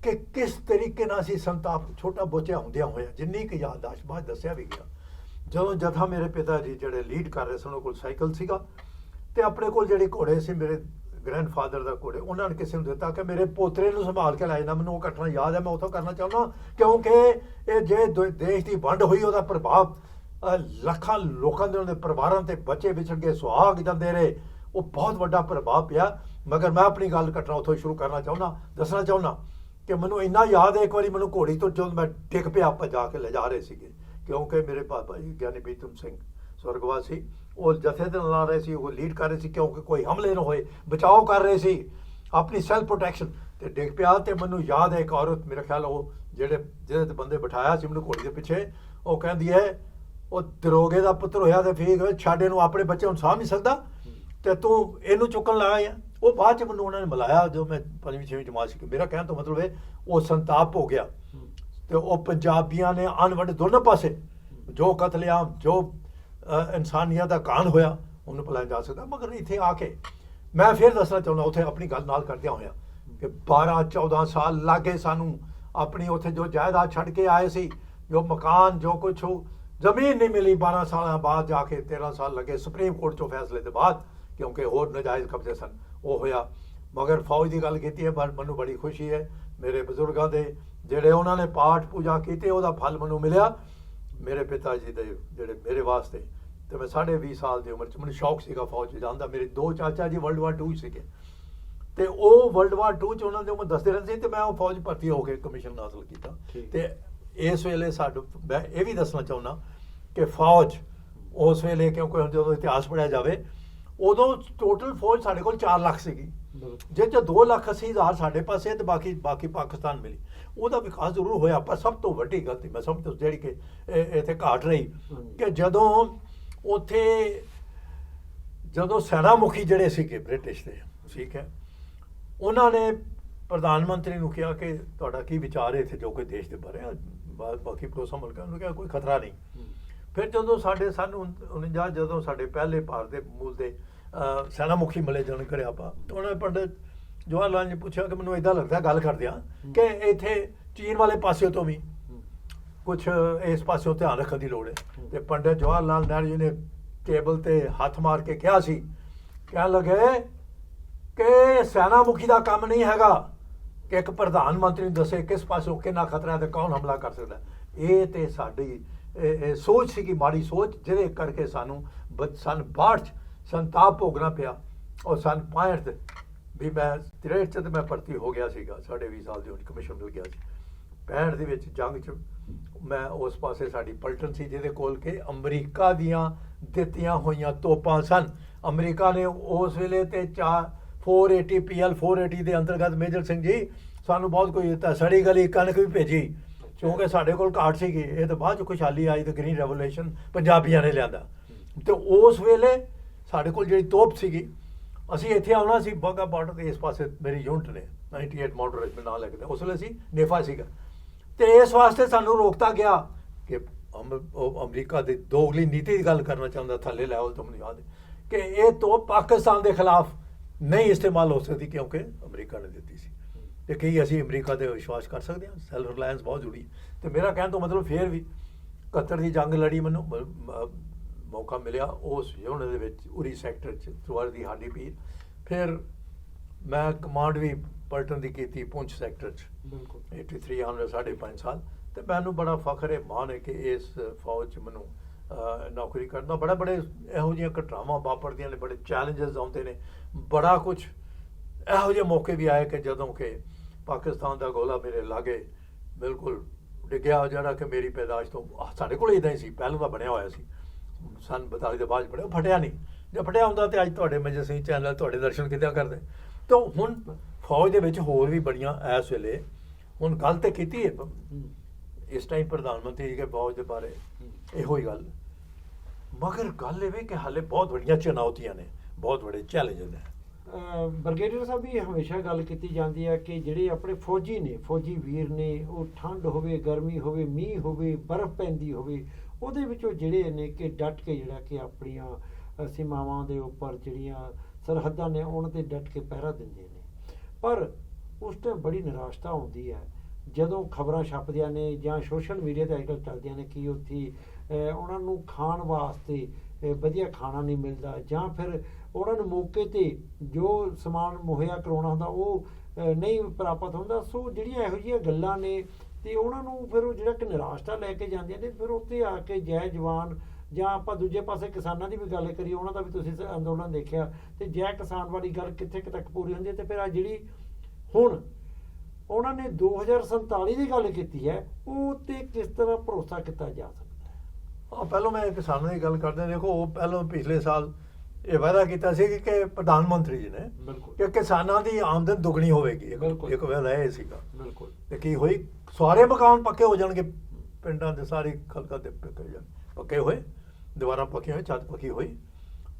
ਕਿ ਕਿਸ ਤਰੀਕੇ ਨਾਲ ਅਸੀਂ ਸੰਤਾਪ ਛੋਟਾ ਬੱਚਾ ਹੁੰਦਿਆਂ ਹੋਇਆ ਜਿੰਨੀ ਕੁ ਯਾਦਦਾਸ਼ਤ ਬਾਅਦ ਦੱਸਿਆ ਵੀ ਗਿਆ। ਜਦੋਂ ਜਥਾ ਮੇਰੇ ਪਿਤਾ ਜੀ ਜਿਹੜੇ ਲੀਡ ਕਰ ਰਹੇ ਸਨ ਉਹਨਾਂ ਕੋਲ ਸਾਈਕਲ ਸੀਗਾ ਤੇ ਆਪਣੇ ਕੋਲ ਜਿਹੜੇ ਘੋੜੇ ਸੀ ਮੇਰੇ ਗ੍ਰੈਂਡਫਾਦਰ ਦਾ ਘੋੜੇ ਉਹਨਾਂ ਨੇ ਕਿਸੇ ਨੂੰ ਦਿੱਤਾ ਕਿ ਮੇਰੇ ਪੋਤਰੇ ਨੂੰ ਸੰਭਾਲ ਕੇ ਲੈ ਜਾਣਾ। ਮੈਨੂੰ ਉਹ ਘਟਨਾ ਯਾਦ ਹੈ, ਮੈਂ ਉੱਥੋਂ ਕਰਨਾ ਚਾਹੁੰਦਾ ਕਿਉਂਕਿ ਇਹ ਜੇ ਦੇਸ਼ ਦੀ ਵੰਡ ਹੋਈ ਉਹਦਾ ਪ੍ਰਭਾਵ ਲੱਖਾਂ ਲੋਕਾਂ ਦੇ ਉਹਨਾਂ ਦੇ ਪਰਿਵਾਰਾਂ ਤੇ ਬੱਚੇ ਵਿਛੜ ਗਏ, ਸੁਹਾਗ ਜਾਂਦੇ ਰਹੇ, ਉਹ ਬਹੁਤ ਵੱਡਾ ਪ੍ਰਭਾਵ ਪਿਆ। ਮਗਰ ਮੈਂ ਆਪਣੀ ਗੱਲ ਘਟਨਾ ਉੱਥੋਂ ਸ਼ੁਰੂ ਕਰਨਾ ਚਾਹੁੰਦਾ, ਦੱਸਣਾ ਚਾਹੁੰਦਾ ਕਿ ਮੈਨੂੰ ਇੰਨਾ ਯਾਦ ਹੈ ਇੱਕ ਵਾਰੀ ਮੈਨੂੰ ਘੋੜੀ ਤੋਂ ਜਦੋਂ ਮੈਂ ਡਿੱਗ ਪਿਆ ਭਜਾ ਕੇ ਲਿਜਾ ਰਹੇ ਸੀਗੇ ਕਿਉਂਕਿ ਮੇਰੇ ਪਾਪਾ ਜੀ ਗਿਆਨੀ ਬੀਤਮ ਸਿੰਘ ਸਵਰਗਵਾਸੀ ਉਹ ਜਥੇ ਦੇ ਨਾਲ ਰਹੇ ਸੀ, ਉਹ ਲੀਡ ਕਰ ਰਹੇ ਸੀ ਕਿਉਂਕਿ ਕੋਈ ਹਮਲੇ ਨਾ ਹੋਏ, ਬਚਾਓ ਕਰ ਰਹੇ ਸੀ ਆਪਣੀ ਸੈਲਫ ਪ੍ਰੋਟੈਕਸ਼ਨ। ਤੇ ਡਿੱਗ ਪਿਆ ਤੇ ਮੈਨੂੰ ਯਾਦ ਹੈ ਇੱਕ ਔਰਤ, ਮੇਰਾ ਖਿਆਲ ਉਹ ਜਿਹਦੇ ਤੇ ਬੰਦੇ ਬਿਠਾਇਆ ਸੀ ਮੈਨੂੰ ਘੋੜੀ ਦੇ ਪਿੱਛੇ, ਉਹ ਕਹਿੰਦੀ ਹੈ ਉਹ ਦਰੋਗੇ ਦਾ ਪੁੱਤਰ ਹੋਇਆ ਤੇ ਫੇਰ ਛੱਡ ਇਹਨੂੰ, ਆਪਣੇ ਬੱਚੇ ਨੂੰ ਸਾਂਭ ਨਹੀਂ ਸਕਦਾ ਤੇ ਤੂੰ ਇਹਨੂੰ ਚੁੱਕਣ ਲਾਇਆ ਆ। ਉਹ ਬਾਅਦ ਚ ਮੈਨੂੰ ਉਹਨਾਂ ਨੇ ਮਿਲਾਇਆ ਜੋ ਮੈਂ 5ਵੀਂ 6ਵੀਂ ਜਮਾਤ ਸੀ। ਮੇਰਾ ਕਹਿਣ ਤੋਂ ਮਤਲਬ ਹੈ ਉਹ ਸੰਤਾਪ ਹੋ ਗਿਆ ਤੇ ਉਹ ਪੰਜਾਬੀਆਂ ਨੇ ਅਣਵੰਡ ਦੋਨੋਂ ਪਾਸੇ ਜੋ ਕਤਲੇਆਮ, ਜੋ ਇਨਸਾਨੀਅਤ ਦਾ ਕਾਂਡ ਹੋਇਆ ਉਹਨੂੰ ਭੁਲਾਇਆ ਜਾ ਸਕਦਾ। ਮਗਰ ਇੱਥੇ ਆ ਕੇ ਮੈਂ ਫਿਰ ਦੱਸਣਾ ਚਾਹੁੰਦਾ, ਉੱਥੇ ਆਪਣੀ ਗੱਲ ਨਾਲ ਕਰਦਿਆਂ ਹੋਇਆ ਕਿ 12-14 ਸਾਲ ਲੱਗੇ ਸਾਨੂੰ ਆਪਣੀ ਉੱਥੇ ਜੋ ਜਾਇਦਾਦ ਛੱਡ ਕੇ ਆਏ ਸੀ, ਜੋ ਮਕਾਨ, ਜੋ ਕੁਛ ਹੋ, ਜ਼ਮੀਨ ਨਹੀਂ ਮਿਲੀ। 12 ਸਾਲਾਂ ਬਾਅਦ ਜਾ ਕੇ 13 ਸਾਲ ਲੱਗੇ ਸੁਪਰੀਮ ਕੋਰਟ ਚੋਂ ਫੈਸਲੇ ਦੇ ਬਾਅਦ, ਕਿਉਂਕਿ ਹੋਰ ਨਜਾਇਜ਼ ਕਬਜ਼ੇ ਸਨ, ਉਹ ਹੋਇਆ। ਮਗਰ ਫੌਜ ਦੀ ਗੱਲ ਕੀਤੀ ਹੈ, ਪਰ ਮੈਨੂੰ ਬੜੀ ਖੁਸ਼ੀ ਹੈ ਮੇਰੇ ਬਜ਼ੁਰਗਾਂ ਦੇ ਜਿਹੜੇ ਉਹਨਾਂ ਨੇ ਪਾਠ ਪੂਜਾ ਕੀਤੇ, ਉਹਦਾ ਫਲ ਮੈਨੂੰ ਮਿਲਿਆ। ਮੇਰੇ ਪਿਤਾ ਜੀ ਦੇ ਜਿਹੜੇ ਮੇਰੇ ਵਾਸਤੇ, ਤੇ ਮੈਂ 20.5 ਸਾਲ ਦੀ ਉਮਰ 'ਚ ਮੈਨੂੰ ਸ਼ੌਕ ਸੀਗਾ ਫੌਜ 'ਚ ਜਾਣ ਦਾ। ਮੇਰੇ 2 ਚਾਚਾ ਜੀ ਵਰਲਡ ਵਾਰ 2 ਸੀਗੇ ਤੇ ਉਹ ਵਰਲਡ ਵਾਰ 2 'ਚ ਉਹਨਾਂ ਦੇ ਉਮਰ ਦੱਸਦੇ ਰਹਿੰਦੇ ਸੀ ਤੇ ਮੈਂ ਉਹ ਫੌਜ ਭਰਤੀ ਹੋ ਕੇ ਕਮਿਸ਼ਨ ਹਾਸਲ ਕੀਤਾ। ਤੇ ਇਸ ਵੇਲੇ ਮੈਂ ਇਹ ਵੀ ਦੱਸਣਾ ਚਾਹੁੰਦਾ ਕਿ ਫੌਜ ਉਸ ਵੇਲੇ, ਕਿਉਂਕਿ ਹੁਣ ਜਦੋਂ ਇਤਿਹਾਸ ਪੜ੍ਹਿਆ ਜਾਵੇ, ਉਦੋਂ ਟੋਟਲ ਫੌਜ ਸਾਡੇ ਕੋਲ 4 ਲੱਖ ਸੀਗੀ, ਜਿਸ 'ਚ 2,80,000 ਸਾਡੇ ਪਾਸੇ ਤੇ ਬਾਕੀ ਪਾਕਿਸਤਾਨ ਮਿਲੀ। ਉਹਦਾ ਵਿਕਾਸ ਜ਼ਰੂਰ ਹੋਇਆ, ਪਰ ਸਭ ਤੋਂ ਵੱਡੀ ਗਲਤੀ ਮੈਂ ਸਮਝਦਾ ਜਿਹੜੀ ਕਿ ਇੱਥੇ ਘਾਟ ਰਹੀ ਕਿ ਜਦੋਂ ਸੈਨਾ ਮੁਖੀ ਜਿਹੜੇ ਸੀਗੇ ਬ੍ਰਿਟਿਸ਼ ਦੇ, ਠੀਕ ਹੈ, ਉਹਨਾਂ ਨੇ ਪ੍ਰਧਾਨ ਮੰਤਰੀ ਨੂੰ ਕਿਹਾ ਕਿ ਤੁਹਾਡਾ ਕੀ ਵਿਚਾਰ ਹੈ ਇੱਥੇ ਜੋ ਕੋਈ ਦੇਸ਼ ਦੇ ਬਾਰੇ, ਬਾਕੀ ਪੜੋਸੀ ਮੁਲਕਾਂ ਨੂੰ ਕਿਹਾ ਕੋਈ ਖਤਰਾ ਨਹੀਂ। ਫਿਰ ਜਦੋਂ ਸਨ 49 ਜਦੋਂ ਸਾਡੇ ਪਹਿਲੇ ਭਾਰਤ ਦੇ ਮੂਲ ਦੇ ਸੈਨਾ ਮੁਖੀ ਮਿਲੇ ਜਨ ਕਰਿਆ ਆਪਾਂ, ਉਹਨਾਂ ਨੇ ਪੰਡਿਤ ਜਵਾਹਰ ਲਾਲ ਨੇ ਪੁੱਛਿਆ ਕਿ ਮੈਨੂੰ ਇਦਾਂ ਲੱਗਦਾ ਗੱਲ ਕਰਦੇ ਆ ਕਿ ਇੱਥੇ ਚੀਨ ਵਾਲੇ ਪਾਸੇ ਤੋਂ ਵੀ ਕੁਛ ਇਸ ਪਾਸਿਓਂ ਧਿਆਨ ਰੱਖਣ ਦੀ ਲੋੜ ਹੈ। ਤੇ ਪੰਡਿਤ ਜਵਾਹਰ ਲਾਲ ਨਹਿਰੂ ਜੀ ਨੇ ਟੇਬਲ ਤੇ ਹੱਥ ਮਾਰ ਕੇ ਕਿਹਾ ਸੀ, ਕਹਿਣ ਲੱਗੇ ਕਿ ਸੈਨਾ ਮੁਖੀ ਦਾ ਕੰਮ ਨਹੀਂ ਹੈਗਾ ਕਿ ਇੱਕ ਪ੍ਰਧਾਨ ਮੰਤਰੀ ਨੂੰ ਦੱਸੇ ਕਿਸ ਪਾਸੋਂ ਕਿੰਨਾ ਖਤਰਾ ਤੇ ਕੌਣ ਹਮਲਾ ਕਰ ਸਕਦਾ। ਇਹ ਤੇ ਸਾਡੀ ਸੋਚ ਸੀ ਕਿ ਮਾੜੀ ਸੋਚ, ਜਿਹਦੇ ਕਰਕੇ ਸਾਨੂੰ ਸਨ 62 'ਚ ਸੰਤਾਪ ਭੋਗਣਾ ਪਿਆ। ਔਰ ਸਨ 65 ਵੀ ਮੈਂ 63 'ਚ ਤੇ ਮੈਂ ਭਰਤੀ ਹੋ ਗਿਆ ਸੀਗਾ, 20.5 ਸਾਲ ਦੀ ਉਮਰ ਕਮਿਸ਼ਨ ਮਿਲ ਗਿਆ ਸੀ। 65 ਦੇ ਵਿੱਚ ਜੰਗ 'ਚ ਮੈਂ ਉਸ ਪਾਸੇ ਸਾਡੀ ਪਲਟਨ ਸੀ ਜਿਹਦੇ ਕੋਲ ਕਿ ਅਮਰੀਕਾ ਦੀਆਂ ਦਿੱਤੀਆਂ ਹੋਈਆਂ ਤੋਪਾਂ ਸਨ। ਅਮਰੀਕਾ ਨੇ ਉਸ ਵੇਲੇ ਤੇ 480 PL 480 ਦੇ ਅੰਤਰਗਤ ਮੇਜਰ ਸਿੰਘ ਜੀ ਸਾਨੂੰ ਬਹੁਤ ਕੋਈ ਦਿੱਤਾ, ਸੜੀ ਗਲੀ ਕਣਕ ਵੀ ਭੇਜੀ ਕਿਉਂਕਿ ਸਾਡੇ ਕੋਲ ਘਾਟ ਸੀਗੀ। ਇਹ ਤਾਂ ਬਾਅਦ 'ਚ ਖੁਸ਼ਹਾਲੀ ਆਈ ਤੇ ਗ੍ਰੀਨ ਰੈਵੋਲੂਸ਼ਨ ਪੰਜਾਬੀਆਂ ਨੇ ਲਿਆਂਦਾ। ਤੇ ਉਸ ਵੇਲੇ ਸਾਡੇ ਕੋਲ ਜਿਹੜੀ ਤੋਪ ਸੀਗੀ, ਅਸੀਂ ਇੱਥੇ ਆਉਣਾ ਸੀ ਬਾਘਾ ਬਾਰਡਰ ਦੇ ਇਸ ਪਾਸੇ ਮੇਰੀ ਯੂਨਿਟ ਨੇ 98 ਮਾਡਲ ਰੈਜੀਮੈਂਟ ਨਾਲ ਲੱਗਦਾ, ਉਸ ਵੇਲੇ ਅਸੀਂ ਨੇਫਾ ਸੀਗਾ। ਤੇ ਇਸ ਵਾਸਤੇ ਸਾਨੂੰ ਰੋਕਤਾ ਗਿਆ ਕਿ ਅਮਰੀਕਾ ਦੀ ਦੋਗਲੀ ਨੀਤੀ ਦੀ ਗੱਲ ਕਰਨਾ ਚਾਹੁੰਦਾ, ਥੱਲੇ ਲੈਵਲ ਤੋਂ ਮੈਨੂੰ ਯਾਦ ਹੈ ਕਿ ਇਹ ਤੋਪ ਪਾਕਿਸਤਾਨ ਦੇ ਖਿਲਾਫ ਨਹੀਂ ਇਸਤੇਮਾਲ ਹੋ ਸਕਦੀ ਕਿਉਂਕਿ ਅਮਰੀਕਾ ਨੇ ਦਿੱਤੀ ਸੀ। ਤੇ ਕੀ ਅਸੀਂ ਅਮਰੀਕਾ ਤੇ ਵਿਸ਼ਵਾਸ ਕਰ ਸਕਦੇ ਹਾਂ? ਸੈਲਫ ਰਿਲਾਇੰਸ ਬਹੁਤ ਜ਼ਰੂਰੀ। ਤੇ ਮੇਰਾ ਕਹਿਣ ਤੋਂ ਮਤਲਬ ਫਿਰ ਵੀ 71 ਦੀ ਜੰਗ ਲੜੀ, ਮੈਨੂੰ ਮੌਕਾ ਮਿਲਿਆ ਉਸ ਯੂਨਿਟ ਦੇ ਵਿੱਚ ਉਰੀ ਸੈਕਟਰ 'ਚ ਸਵਾਰ ਦੀ ਹਾਡੀ ਪੀਰ। ਫਿਰ ਮੈਂ ਕਮਾਂਡ ਵੀ ਪਲਟਨ ਦੀ ਕੀਤੀ ਪੁੰਛ ਸੈਕਟਰ 'ਚ 83 ਆਉਣ 5.5 ਸਾਲ। ਤੇ ਮੈਨੂੰ ਬੜਾ ਫਖਰ ਹੈ, ਮਾਣ ਹੈ ਕਿ ਇਸ ਫੌਜ 'ਚ ਮੈਨੂੰ ਨੌਕਰੀ ਕਰਨਾ। ਬੜੇ ਇਹੋ ਜਿਹੀਆਂ ਘਟਨਾਵਾਂ ਵਾਪਰਦੀਆਂ ਨੇ, ਬੜੇ ਚੈਲੰਜਸ ਆਉਂਦੇ ਨੇ, ਬੜਾ ਕੁਛ ਇਹੋ ਜਿਹੇ ਮੌਕੇ ਵੀ ਆਏ ਕਿ ਜਦੋਂ ਕਿ ਪਾਕਿਸਤਾਨ ਦਾ ਗੋਲਾ ਮੇਰੇ ਲਾਗੇ ਬਿਲਕੁਲ ਡਿੱਗਿਆ, ਜਿਹੜਾ ਕਿ ਮੇਰੀ ਪੈਦਾਸ਼ ਤੋਂ ਸਾਡੇ ਕੋਲ ਇੱਦਾਂ ਹੀ ਸੀ, ਪਹਿਲਾਂ ਤਾਂ ਬਣਿਆ ਹੋਇਆ ਸੀ, ਸਨ 42 ਦੇ ਬਾਅਦ ਬਣਿਆ, ਫਟਿਆ ਨਹੀਂ। ਜੇ ਫਟਿਆ ਹੁੰਦਾ ਤੇ ਅੱਜ ਤੁਹਾਡੇ ਮੇਜਰ ਸਿੰਘ ਚੈਨਲ ਤੁਹਾਡੇ ਦਰਸ਼ਨ ਕਿੱਦਾਂ ਕਰਦੇ। ਤਾਂ ਹੁਣ ਫੌਜ ਦੇ ਵਿੱਚ ਹੋਰ ਵੀ ਬੜੀਆਂ ਇਸ ਵੇਲੇ ਹੁਣ ਗੱਲ ਤੇ ਕੀਤੀ ਹੈ ਇਸ ਟਾਈਮ ਪ੍ਰਧਾਨ ਮੰਤਰੀ ਜੀ ਕੇ ਫੌਜ ਦੇ ਬਾਰੇ ਇਹੋ ਹੀ ਗੱਲ, ਮਗਰ ਗੱਲ ਇਹ ਵੀ ਕਿ ਹਾਲੇ ਬਹੁਤ ਵੱਡੀਆਂ ਚੁਣੌਤੀਆਂ ਨੇ, ਬਹੁਤ ਵੱਡੇ ਚੈਲੰਜਸ ਨੇ। ਬ੍ਰਿਗੇਡੀਅਰ ਸਾਹਿਬ ਵੀ ਹਮੇਸ਼ਾ ਗੱਲ ਕੀਤੀ ਜਾਂਦੀ ਹੈ ਕਿ ਜਿਹੜੇ ਆਪਣੇ ਫੌਜੀ ਨੇ, ਫੌਜੀ ਵੀਰ ਨੇ, ਉਹ ਠੰਡ ਹੋਵੇ, ਗਰਮੀ ਹੋਵੇ, ਮੀਂਹ ਹੋਵੇ, ਬਰਫ਼ ਪੈਂਦੀ ਹੋਵੇ, ਉਹਦੇ ਵਿੱਚੋਂ ਜਿਹੜੇ ਨੇ ਕਿ ਡਟ ਕੇ ਜਿਹੜਾ ਕਿ ਆਪਣੀਆਂ ਸੀਮਾਵਾਂ ਦੇ ਉੱਪਰ ਜਿਹੜੀਆਂ ਸਰਹੱਦਾਂ ਨੇ ਉਹਨਾਂ 'ਤੇ ਡਟ ਕੇ ਪਹਿਰਾ ਦਿੰਦੇ ਨੇ। ਪਰ ਉਸ ਟਾਈਮ ਬੜੀ ਨਿਰਾਸ਼ਤਾ ਹੁੰਦੀ ਹੈ ਜਦੋਂ ਖਬਰਾਂ ਛਪਦੀਆਂ ਨੇ ਜਾਂ ਸੋਸ਼ਲ ਮੀਡੀਆ 'ਤੇ ਅੱਜ ਕੱਲ੍ਹ ਚੱਲਦੀਆਂ ਨੇ ਕਿ ਉੱਥੇ ਉਹਨਾਂ ਨੂੰ ਖਾਣ ਵਾਸਤੇ ਵਧੀਆ ਖਾਣਾ ਨਹੀਂ ਮਿਲਦਾ, ਜਾਂ ਫਿਰ ਉਹਨਾਂ ਨੂੰ ਮੌਕੇ 'ਤੇ ਜੋ ਸਮਾਨ ਮੁਹੱਈਆ ਕਰਵਾਉਣਾ ਹੁੰਦਾ ਉਹ ਨਹੀਂ ਪ੍ਰਾਪਤ ਹੁੰਦਾ। ਸੋ ਜਿਹੜੀਆਂ ਇਹੋ ਜਿਹੀਆਂ ਗੱਲਾਂ ਨੇ ਤੇ ਉਹਨਾਂ ਨੂੰ ਫਿਰ ਉਹ ਜਿਹੜਾ ਕਿ ਨਿਰਾਸ਼ਤਾ ਲੈ ਕੇ ਜਾਂਦੀਆਂ ਨੇ। ਫਿਰ ਉੱਥੇ ਆ ਕੇ ਜੈ ਜਵਾਨ, ਜਾਂ ਆਪਾਂ ਦੂਜੇ ਪਾਸੇ ਕਿਸਾਨਾਂ ਦੀ ਵੀ ਗੱਲ ਕਰੀਏ, ਉਹਨਾਂ ਦਾ ਵੀ ਤੁਸੀਂ ਅੰਦੋਲਨ ਦੇਖਿਆ, ਤੇ ਜੈ ਕਿਸਾਨ ਵਾਲੀ ਗੱਲ ਕਿੱਥੇ ਤੱਕ ਪੂਰੀ ਹੁੰਦੀ ਹੈ। ਤੇ ਫਿਰ ਆ ਜਿਹੜੀ ਹੁਣ ਉਹਨਾਂ ਨੇ 2047 ਦੀ ਗੱਲ ਕੀਤੀ ਹੈ, ਉਹ ਤੇ ਕਿਸ ਤਰ੍ਹਾਂ ਭਰੋਸਾ ਕੀਤਾ ਜਾ ਸਕਦਾ? ਪਹਿਲਾਂ ਮੈਂ ਕਿਸਾਨਾਂ ਦੀ ਗੱਲ ਕਰਦਾ, ਦੇਖੋ ਉਹ ਪਹਿਲਾਂ ਪਿਛਲੇ ਸਾਲ ਇਹ ਵਾਅਦਾ ਕੀਤਾ ਸੀ ਕਿ ਪ੍ਰਧਾਨ ਮੰਤਰੀ ਜੀ ਨੇ ਕਿ ਕਿਸਾਨਾਂ ਦੀ ਆਮਦਨ ਦੁੱਗਣੀ ਹੋਵੇਗੀ, ਇੱਕ ਵਾਅਦਾ ਇਹ ਸੀਗਾ। ਤੇ ਕੀ ਹੋਈ? ਸਾਰੇ ਮਕਾਨ ਪੱਕੇ ਹੋ ਜਾਣਗੇ, ਪਿੰਡਾਂ ਦੇ ਸਾਰੇ ਖਲਕਾਂ ਦੇ ਪੱਕੇ ਹੋ ਜਾਣ, ਪੱਕੇ ਹੋਏ, ਦੀਵਾਰਾਂ ਪੱਕੀਆਂ ਹੋਏ, ਛੱਤ ਪੱਕੀ ਹੋਈ।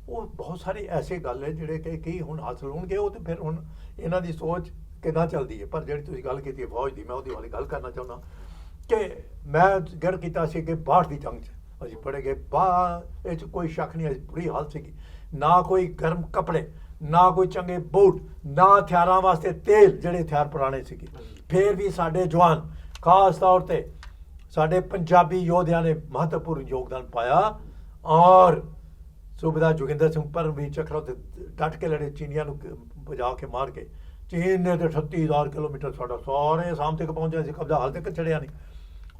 ਉਹ ਬਹੁਤ ਸਾਰੇ ਐਸੇ ਗੱਲ ਹੈ ਜਿਹੜੇ ਕਿ ਕੀ ਹੁਣ ਹਾਸਲ ਹੋਣਗੇ, ਉਹ ਤੇ ਫਿਰ ਹੁਣ ਇਹਨਾਂ ਦੀ ਸੋਚ ਕਿੱਦਾਂ ਚੱਲਦੀ ਹੈ। ਪਰ ਜਿਹੜੀ ਤੁਸੀਂ ਗੱਲ ਕੀਤੀ ਹੈ ਫੌਜ ਦੀ, ਮੈਂ ਉਹਦੀ ਵਾਲੀ ਗੱਲ ਕਰਨਾ ਚਾਹੁੰਦਾ ਕਿ ਮੈਂ ਗੜ ਕੀਤਾ ਸੀ ਕਿ ਬਾਹਰ ਦੀ ਜੰਗ 'ਚ ਅਸੀਂ ਪੜ੍ਹੇ ਗਏ, ਬਾਹਰ ਇਹ 'ਚ ਕੋਈ ਸ਼ੱਕ ਨਹੀਂ, ਬੁਰੀ ਹਾਲਤ ਸੀਗੀ, ਨਾ ਕੋਈ ਗਰਮ ਕੱਪੜੇ, ਨਾ ਕੋਈ ਚੰਗੇ ਬੂਟ, ਨਾ ਹਥਿਆਰਾਂ ਵਾਸਤੇ ਤੇਲ, ਜਿਹੜੇ ਹਥਿਆਰ ਪੁਰਾਣੇ ਸੀਗੇ। ਫਿਰ ਵੀ ਸਾਡੇ ਜਵਾਨ, ਖਾਸ ਤੌਰ ਤੇ ਸਾਡੇ ਪੰਜਾਬੀ ਯੋਧਿਆਂ ਨੇ ਮਹੱਤਵਪੂਰਨ ਯੋਗਦਾਨ ਪਾਇਆ ਔਰ ਸੂਬੇਦਾਰ ਜੋਗਿੰਦਰ ਸਿੰਘ ਪਰਮਵੀਰ ਚੱਕਰ ਤੇ ਡਟ ਕੇ ਲੜੇ, ਚੀਨੀਆਂ ਨੂੰ ਭਜਾ ਕੇ ਮਾਰ ਕੇ। ਚੀਨ ਨੇ ਤੇ 38,000 ਕਿਲੋਮੀਟਰ ਸਾਡਾ ਸਾਰੇ ਸਾਹਮ ਤੱਕ ਪਹੁੰਚਿਆ ਸੀ, ਕਬਜ਼ਾ ਹਾਲ ਤੱਕ ਛੜਿਆ ਨਹੀਂ।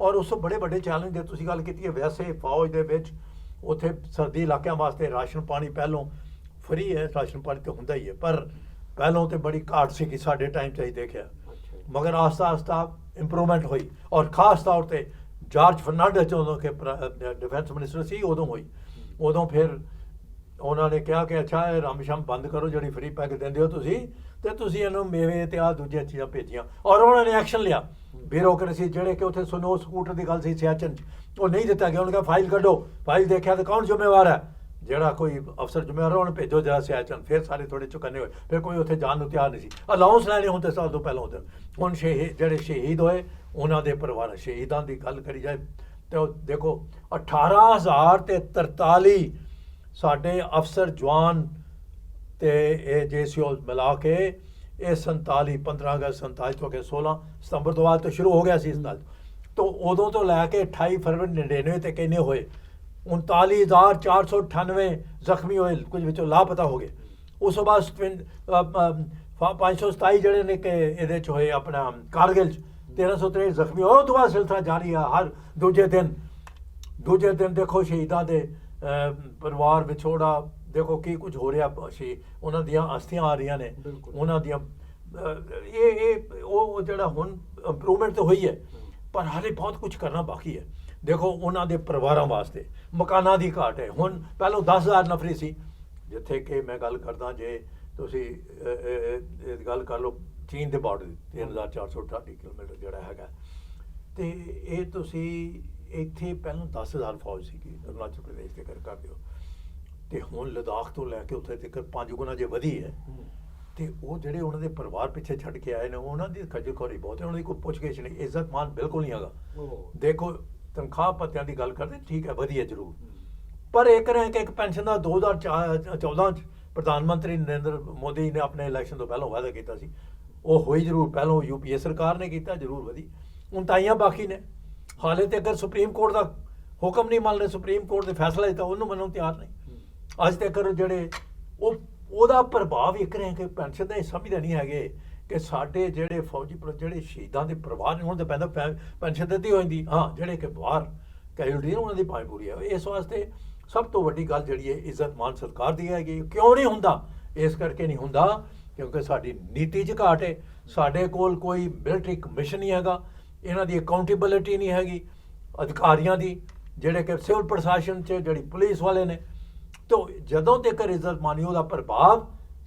ਔਰ ਉਸ ਤੋਂ ਬੜੇ ਵੱਡੇ ਚੈਲੰਜ ਦੇ ਤੁਸੀਂ ਗੱਲ ਕੀਤੀ ਹੈ। ਵੈਸੇ ਫੌਜ ਦੇ ਵਿੱਚ ਉੱਥੇ ਸਰਦੀ ਇਲਾਕਿਆਂ ਵਾਸਤੇ ਰਾਸ਼ਨ ਪਾਣੀ ਪਹਿਲੋਂ ਫਰੀ ਹੈ, ਰਾਸ਼ਨ ਪਾਣੀ ਤਾਂ ਹੁੰਦਾ ਹੀ ਹੈ, ਪਰ ਪਹਿਲੋਂ ਤੇ ਬੜੀ ਘਾਟ ਸੀ ਕਿ ਸਾਡੇ ਟਾਈਮ 'ਚ ਅਸੀਂ ਦੇਖਿਆ, ਮਗਰ ਆਸਤਾ ਆਸਤਾ ਇੰਪਰੂਵਮੈਂਟ ਹੋਈ। ਔਰ ਖਾਸ ਤੌਰ ਤੇ ਜਾਰਜ ਫਰਨਾਂਡਸ ਜਦੋਂ ਕਿ ਡਿਫੈਂਸ ਮਿਨਿਸਟਰ ਸੀ ਉਦੋਂ ਹੋਈ। ਉਦੋਂ ਫਿਰ ਉਹਨਾਂ ਨੇ ਕਿਹਾ ਕਿ ਅੱਛਾ ਇਹ ਰੰਮ ਸ਼ਮ ਬੰਦ ਕਰੋ, ਜਿਹੜੀ ਫਰੀ ਪੈਕ ਦਿੰਦੇ ਹੋ ਤੁਸੀਂ, ਤੇ ਤੁਸੀਂ ਇਹਨੂੰ ਮੇਵੇ ਤੇ ਆਹ ਦੂਜੀਆਂ ਚੀਜ਼ਾਂ ਭੇਜੀਆਂ। ਔਰ ਉਹਨਾਂ ਨੇ ਐਕਸ਼ਨ ਲਿਆ। ਬਿਊਰੋਕਰੇਸੀ ਜਿਹੜੇ ਕਿ ਉੱਥੇ ਸਨੋ ਸਕੂਟਰ ਦੀ ਗੱਲ ਸੀ ਸਿਆਚਨ 'ਚ, ਉਹ ਨਹੀਂ ਦਿੱਤਾ ਗਿਆ। ਉਹਨੇ ਕਿਹਾ ਫਾਈਲ ਕੱਢੋ, ਫਾਈਲ ਦੇਖਿਆ ਤਾਂ ਕੌਣ ਜ਼ਿੰਮੇਵਾਰ ਹੈ, ਜਿਹੜਾ ਕੋਈ ਅਫਸਰ ਜ਼ਿੰਮੇਵਾਰ ਉਹਨੂੰ ਭੇਜੋ ਜਰਾ ਸਿਆਚਨ। ਫਿਰ ਸਾਰੇ ਥੋੜੇ ਚੁਕੰਨੇ ਹੋਏ, ਫਿਰ ਕੋਈ ਉੱਥੇ ਜਾਣ ਨੂੰ ਤਿਆਰ ਨਹੀਂ ਸੀ। ਅਲਾਊਂਸ ਲੈਣੇ ਹੁੰਦੇ ਸਾਲ ਤੋਂ ਪਹਿਲਾਂ ਹੁੰਦੇ। ਹੁਣ ਜਿਹੜੇ ਸ਼ਹੀਦ ਹੋਏ ਉਹਨਾਂ ਦੇ ਪਰਿਵਾਰ, ਸ਼ਹੀਦਾਂ ਦੀ ਗੱਲ ਕਰੀ ਜਾਏ ਤੇ ਉਹ ਦੇਖੋ 18,043 ਸਾਡੇ ਅਫਸਰ ਜਵਾਨ ਤੇ ਇਹ JCO ਮਿਲਾ ਕੇ ਇਹ 15 ਅਗਸਤ 47 ਤੋਂ ਕੇ 16 ਸਤੰਬਰ ਤੋਂ ਬਾਅਦ ਤੋਂ ਸ਼ੁਰੂ ਹੋ ਗਿਆ ਸੀ ਇਸ ਨਾਲ। ਤੋਂ ਉਦੋਂ ਤੋਂ ਲੈ ਕੇ 28 ਫਰਵਰੀ 99 ਤੇ ਕਿੰਨੇ ਹੋਏ? 39,498 ਜ਼ਖਮੀ ਹੋਏ, ਕੁਝ ਵਿੱਚੋਂ ਲਾਪਤਾ ਹੋ ਗਏ। ਉਸ ਤੋਂ ਬਾਅਦ 527 ਜਿਹੜੇ ਨੇ ਕਿ ਇਹਦੇ 'ਚ ਹੋਏ ਆਪਣਾ ਕਾਰਗਿਲ 'ਚ, 1363 ਜ਼ਖਮੀ ਹੋਏ। ਉਹ ਤੋਂ ਬਾਅਦ ਸਿਲਸਿਲਾ ਜਾਰੀ ਆ। ਹਰ ਦੂਜੇ ਦਿਨ ਦੇਖੋ ਸ਼ਹੀਦਾਂ ਦੇ ਪਰਿਵਾਰ ਵਿਛੋੜਾ, ਦੇਖੋ ਕੀ ਕੁਝ ਹੋ ਰਿਹਾ ਸੀ, ਉਹਨਾਂ ਦੀਆਂ ਅਸਥੀਆਂ ਆ ਰਹੀਆਂ ਨੇ, ਉਹਨਾਂ ਦੀਆਂ ਉਹ ਜਿਹੜਾ ਹੁਣ ਇੰਪਰੂਵਮੈਂਟ ਤਾਂ ਹੋਈ ਹੈ, ਪਰ ਹਾਲੇ ਬਹੁਤ ਕੁਝ ਕਰਨਾ ਬਾਕੀ ਹੈ। ਦੇਖੋ ਉਹਨਾਂ ਦੇ ਪਰਿਵਾਰਾਂ ਵਾਸਤੇ ਮਕਾਨਾਂ ਦੀ ਘਾਟ ਹੈ। ਹੁਣ ਪਹਿਲਾਂ 10,000 ਨਫਰੀ ਸੀ, ਜਿੱਥੇ ਕਿ ਮੈਂ ਗੱਲ ਕਰਦਾ, ਜੇ ਤੁਸੀਂ ਗੱਲ ਕਰ ਲਓ ਚੀਨ ਦੇ ਬਾਰਡਰ 3,438 ਕਿਲੋਮੀਟਰ ਜਿਹੜਾ ਹੈਗਾ, ਤੇ ਇਹ ਤੁਸੀਂ ਇੱਥੇ ਪਹਿਲਾਂ 10,000 ਫੌਜ ਸੀਗੀ ਅਰੁਣਾਚਲ ਪ੍ਰਦੇਸ਼ ਦੇ ਕਰ ਦਿਓ, ਤੇ ਹੁਣ ਲਦਾਖ ਤੋਂ ਲੈ ਕੇ ਉੱਥੇ ਤੱਕ 5 ਗੁਣਾ ਜੇ ਵਧੀ ਹੈ। ਤੇ ਉਹ ਜਿਹੜੇ ਉਹਨਾਂ ਦੇ ਪਰਿਵਾਰ ਪਿੱਛੇ ਛੱਡ ਕੇ ਆਏ ਨੇ, ਉਹਨਾਂ ਦੀ ਖੱਜਲਖੁਆਰੀ ਬਹੁਤ ਹੈ, ਉਹਨਾਂ ਦੀ ਕੋਈ ਪੁੱਛਗਿੱਛ ਨਹੀਂ, ਇੱਜ਼ਤ ਮਾਨ ਬਿਲਕੁਲ ਨਹੀਂ ਹੈਗਾ। ਦੇਖੋ ਤਨਖਾਹ ਪੱਤਿਆਂ ਦੀ ਗੱਲ ਕਰਦੇ, ਠੀਕ ਹੈ ਵਧੀਆ ਜ਼ਰੂਰ, ਪਰ ਇੱਕ ਰੈਂਕ ਇੱਕ ਪੈਨਸ਼ਨ ਦਾ 2014 ਚ ਪ੍ਰਧਾਨ ਮੰਤਰੀ ਨਰਿੰਦਰ ਮੋਦੀ ਨੇ ਆਪਣੇ ਇਲੈਕਸ਼ਨ ਤੋਂ ਪਹਿਲਾਂ ਵਾਅਦਾ ਕੀਤਾ ਸੀ, ਉਹ ਹੋਈ ਜ਼ਰੂਰ। ਪਹਿਲਾਂ UPA ਸਰਕਾਰ ਨੇ ਕੀਤਾ, ਜ਼ਰੂਰ ਵਧੀ। ਹੁਣ ਤਾਈਆਂ ਬਾਕੀ ਨੇ। ਹਾਲੇ ਤੇ ਅਗਰ ਸੁਪਰੀਮ ਕੋਰਟ ਦਾ ਹੁਕਮ ਨਹੀਂ ਮੰਨ ਰਹੇ, ਸੁਪਰੀਮ ਕੋਰਟ ਦੇ ਫੈਸਲਾ ਦਿੱਤਾ, ਉਹਨੂੰ ਮੰਨਣ ਤਿਆਰ ਨਹੀਂ। ਅੱਜ ਤੱਕ ਜਿਹੜੇ ਉਹਦਾ ਪ੍ਰਭਾਵ ਇੱਕ ਰਹੇ ਕਿ ਪੈਨਸ਼ਨ ਦੇ ਸਮਝਦੇ ਨਹੀਂ ਹੈਗੇ ਕਿ ਸਾਡੇ ਜਿਹੜੇ ਫੌਜੀ ਜਿਹੜੇ ਸ਼ਹੀਦਾਂ ਦੇ ਪਰਿਵਾਰ ਨੇ, ਹੁਣ ਤਾਂ ਪੈਂਦਾ ਪੈਨਸ਼ਨ ਦਿੱਤੀ ਹੋ ਜਾਂਦੀ। ਹਾਂ, ਜਿਹੜੇ ਕਿ ਬਾਹਰ ਕੈਜੂਲਟੀ ਨੇ ਉਹਨਾਂ ਦੀ ਭਾਵੇਂ ਪੂਰੀ ਹੈ। ਇਸ ਵਾਸਤੇ ਸਭ ਤੋਂ ਵੱਡੀ ਗੱਲ ਜਿਹੜੀ ਹੈ ਇੱਜ਼ਤ ਮਾਨ ਸਰਕਾਰ ਦੀ ਹੈਗੀ। ਕਿਉਂ ਨਹੀਂ ਹੁੰਦਾ? ਇਸ ਕਰਕੇ ਨਹੀਂ ਹੁੰਦਾ ਕਿਉਂਕਿ ਸਾਡੀ ਨੀਤੀ 'ਚ ਘਾਟ ਹੈ। ਸਾਡੇ ਕੋਲ ਕੋਈ ਮਿਲਟਰੀ ਕਮਿਸ਼ਨ ਨਹੀਂ ਹੈਗਾ, ਇਹਨਾਂ ਦੀ ਅਕਾਊਂਟੇਬਿਲਿਟੀ ਨਹੀਂ ਹੈਗੀ ਅਧਿਕਾਰੀਆਂ ਦੀ, ਜਿਹੜੇ ਕਿ ਸਿਵਲ ਪ੍ਰਸ਼ਾਸਨ 'ਚ ਜਿਹੜੀ ਪੁਲਿਸ ਵਾਲੇ ਨੇ। ਤੋ ਜਦੋਂ ਤੱਕ ਇੱਜ਼ਤ ਮਾਨੀ, ਉਹਦਾ ਪ੍ਰਭਾਵ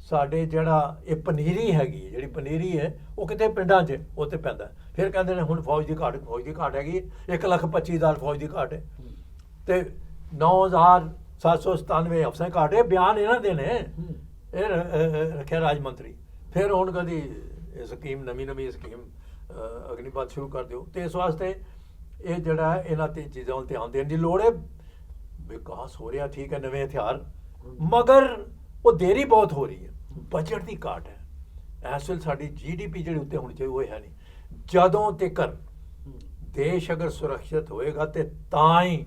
ਸਾਡੇ ਜਿਹੜਾ ਇਹ ਪਨੀਰੀ ਹੈਗੀ, ਜਿਹੜੀ ਪਨੀਰੀ ਹੈ ਉਹ ਕਿਤੇ ਪਿੰਡਾਂ 'ਚ ਉੱਥੇ ਪੈਂਦਾ। ਫਿਰ ਕਹਿੰਦੇ ਨੇ ਹੁਣ ਫੌਜ ਦੀ ਘਾਟ ਹੈਗੀ, 1,25,000 ਫੌਜ ਦੀ ਘਾਟ ਹੈ ਤੇ 9,797 ਅਫਸਰਾਂ ਘਾਟ ਹੈ। ਬਿਆਨ ਇਹਨਾਂ ਦੇ ਨੇ, ਇਹ ਰੱਖਿਆ ਰਾਜ ਮੰਤਰੀ। ਫਿਰ ਹੁਣ ਕਦੀ ਸਕੀਮ ਨਵੀਂ ਸਕੀਮ ਅਗਨੀਪਥ ਸ਼ੁਰੂ ਕਰ ਦਿਓ। ਤੇ ਇਸ ਵਾਸਤੇ ਇਹ ਜਿਹੜਾ ਇਹਨਾਂ ਤੇ ਚੀਜ਼ਾਂ ਵੱਲ ਧਿਆਨ ਦੇਣ ਦੀ ਲੋੜ ਹੈ। ਵਿਕਾਸ ਹੋ ਰਿਹਾ ਠੀਕ ਹੈ, ਨਵੇਂ ਹਥਿਆਰ, ਮਗਰ ਉਹ ਦੇਰੀ ਬਹੁਤ ਹੋ ਰਹੀ ਹੈ। ਬਜਟ ਦੀ ਘਾਟ ਹੈ। ਇਸ ਵੇਲੇ ਸਾਡੀ GDP ਜਿਹੜੀ ਉੱਤੇ ਹੋਣੀ ਚਾਹੀਦੀ ਉਹ ਹੈ ਨਹੀਂ। ਜਦੋਂ ਤੱਕ ਦੇਸ਼ ਅਗਰ ਸੁਰੱਖਿਅਤ ਹੋਏਗਾ ਤੇ ਤਾਂ ਹੀ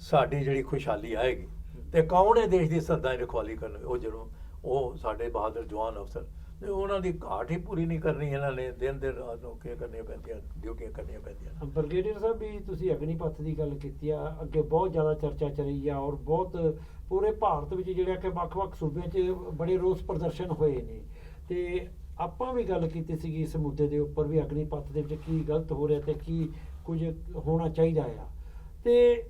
ਸਾਡੀ ਜਿਹੜੀ ਖੁਸ਼ਹਾਲੀ ਆਏਗੀ। ਤੇ ਕੌਣ ਹੈ ਦੇਸ਼ ਦੀ ਸਰਦਾਈ ਰਖਵਾਲੀ ਕਰਨ? ਉਹ ਜਦੋਂ ਉਹ ਸਾਡੇ ਬਹਾਦਰ ਜਵਾਨ ਅਫਸਰ, ਉਹਨਾਂ ਦੀ ਘਾਟ ਹੀ ਪੂਰੀ ਨਹੀਂ ਕਰਨੀ ਇਹਨਾਂ ਨੇ। ਦਿਨ ਰਾਤ ਨੌਕਰੀਆਂ ਕਰਨੀਆਂ ਪੈਂਦੀਆਂ, ਡਿਊਟੀਆਂ ਕਰਨੀਆਂ ਪੈਂਦੀਆਂ। ਬ੍ਰਿਗੇਡੀਅਰ ਸਾਹਿਬ, ਵੀ ਤੁਸੀਂ ਅਗਨੀਪਥ ਦੀ ਗੱਲ ਕੀਤੀ ਆ, ਅੱਗੇ ਬਹੁਤ ਜ਼ਿਆਦਾ ਚਰਚਾ ਚੱਲੀ ਆ ਔਰ ਬਹੁਤ ਪੂਰੇ ਭਾਰਤ ਵਿੱਚ ਜਿਹੜਾ ਕਿ ਵੱਖ-ਵੱਖ ਸੂਬਿਆਂ 'ਚ ਬੜੇ ਰੋਸ ਪ੍ਰਦਰਸ਼ਨ ਹੋਏ ਨੇ। ਤੇ ਆਪਾਂ ਵੀ ਗੱਲ ਕੀਤੀ ਸੀਗੀ ਇਸ ਮੁੱਦੇ ਦੇ ਉੱਪਰ ਵੀ ਅਗਨੀਪਥ ਦੇ ਵਿੱਚ ਕੀ ਗਲਤ ਹੋ ਰਿਹਾ ਤੇ ਕੀ ਕੁਝ ਹੋਣਾ ਚਾਹੀਦਾ ਆ। ਤੇ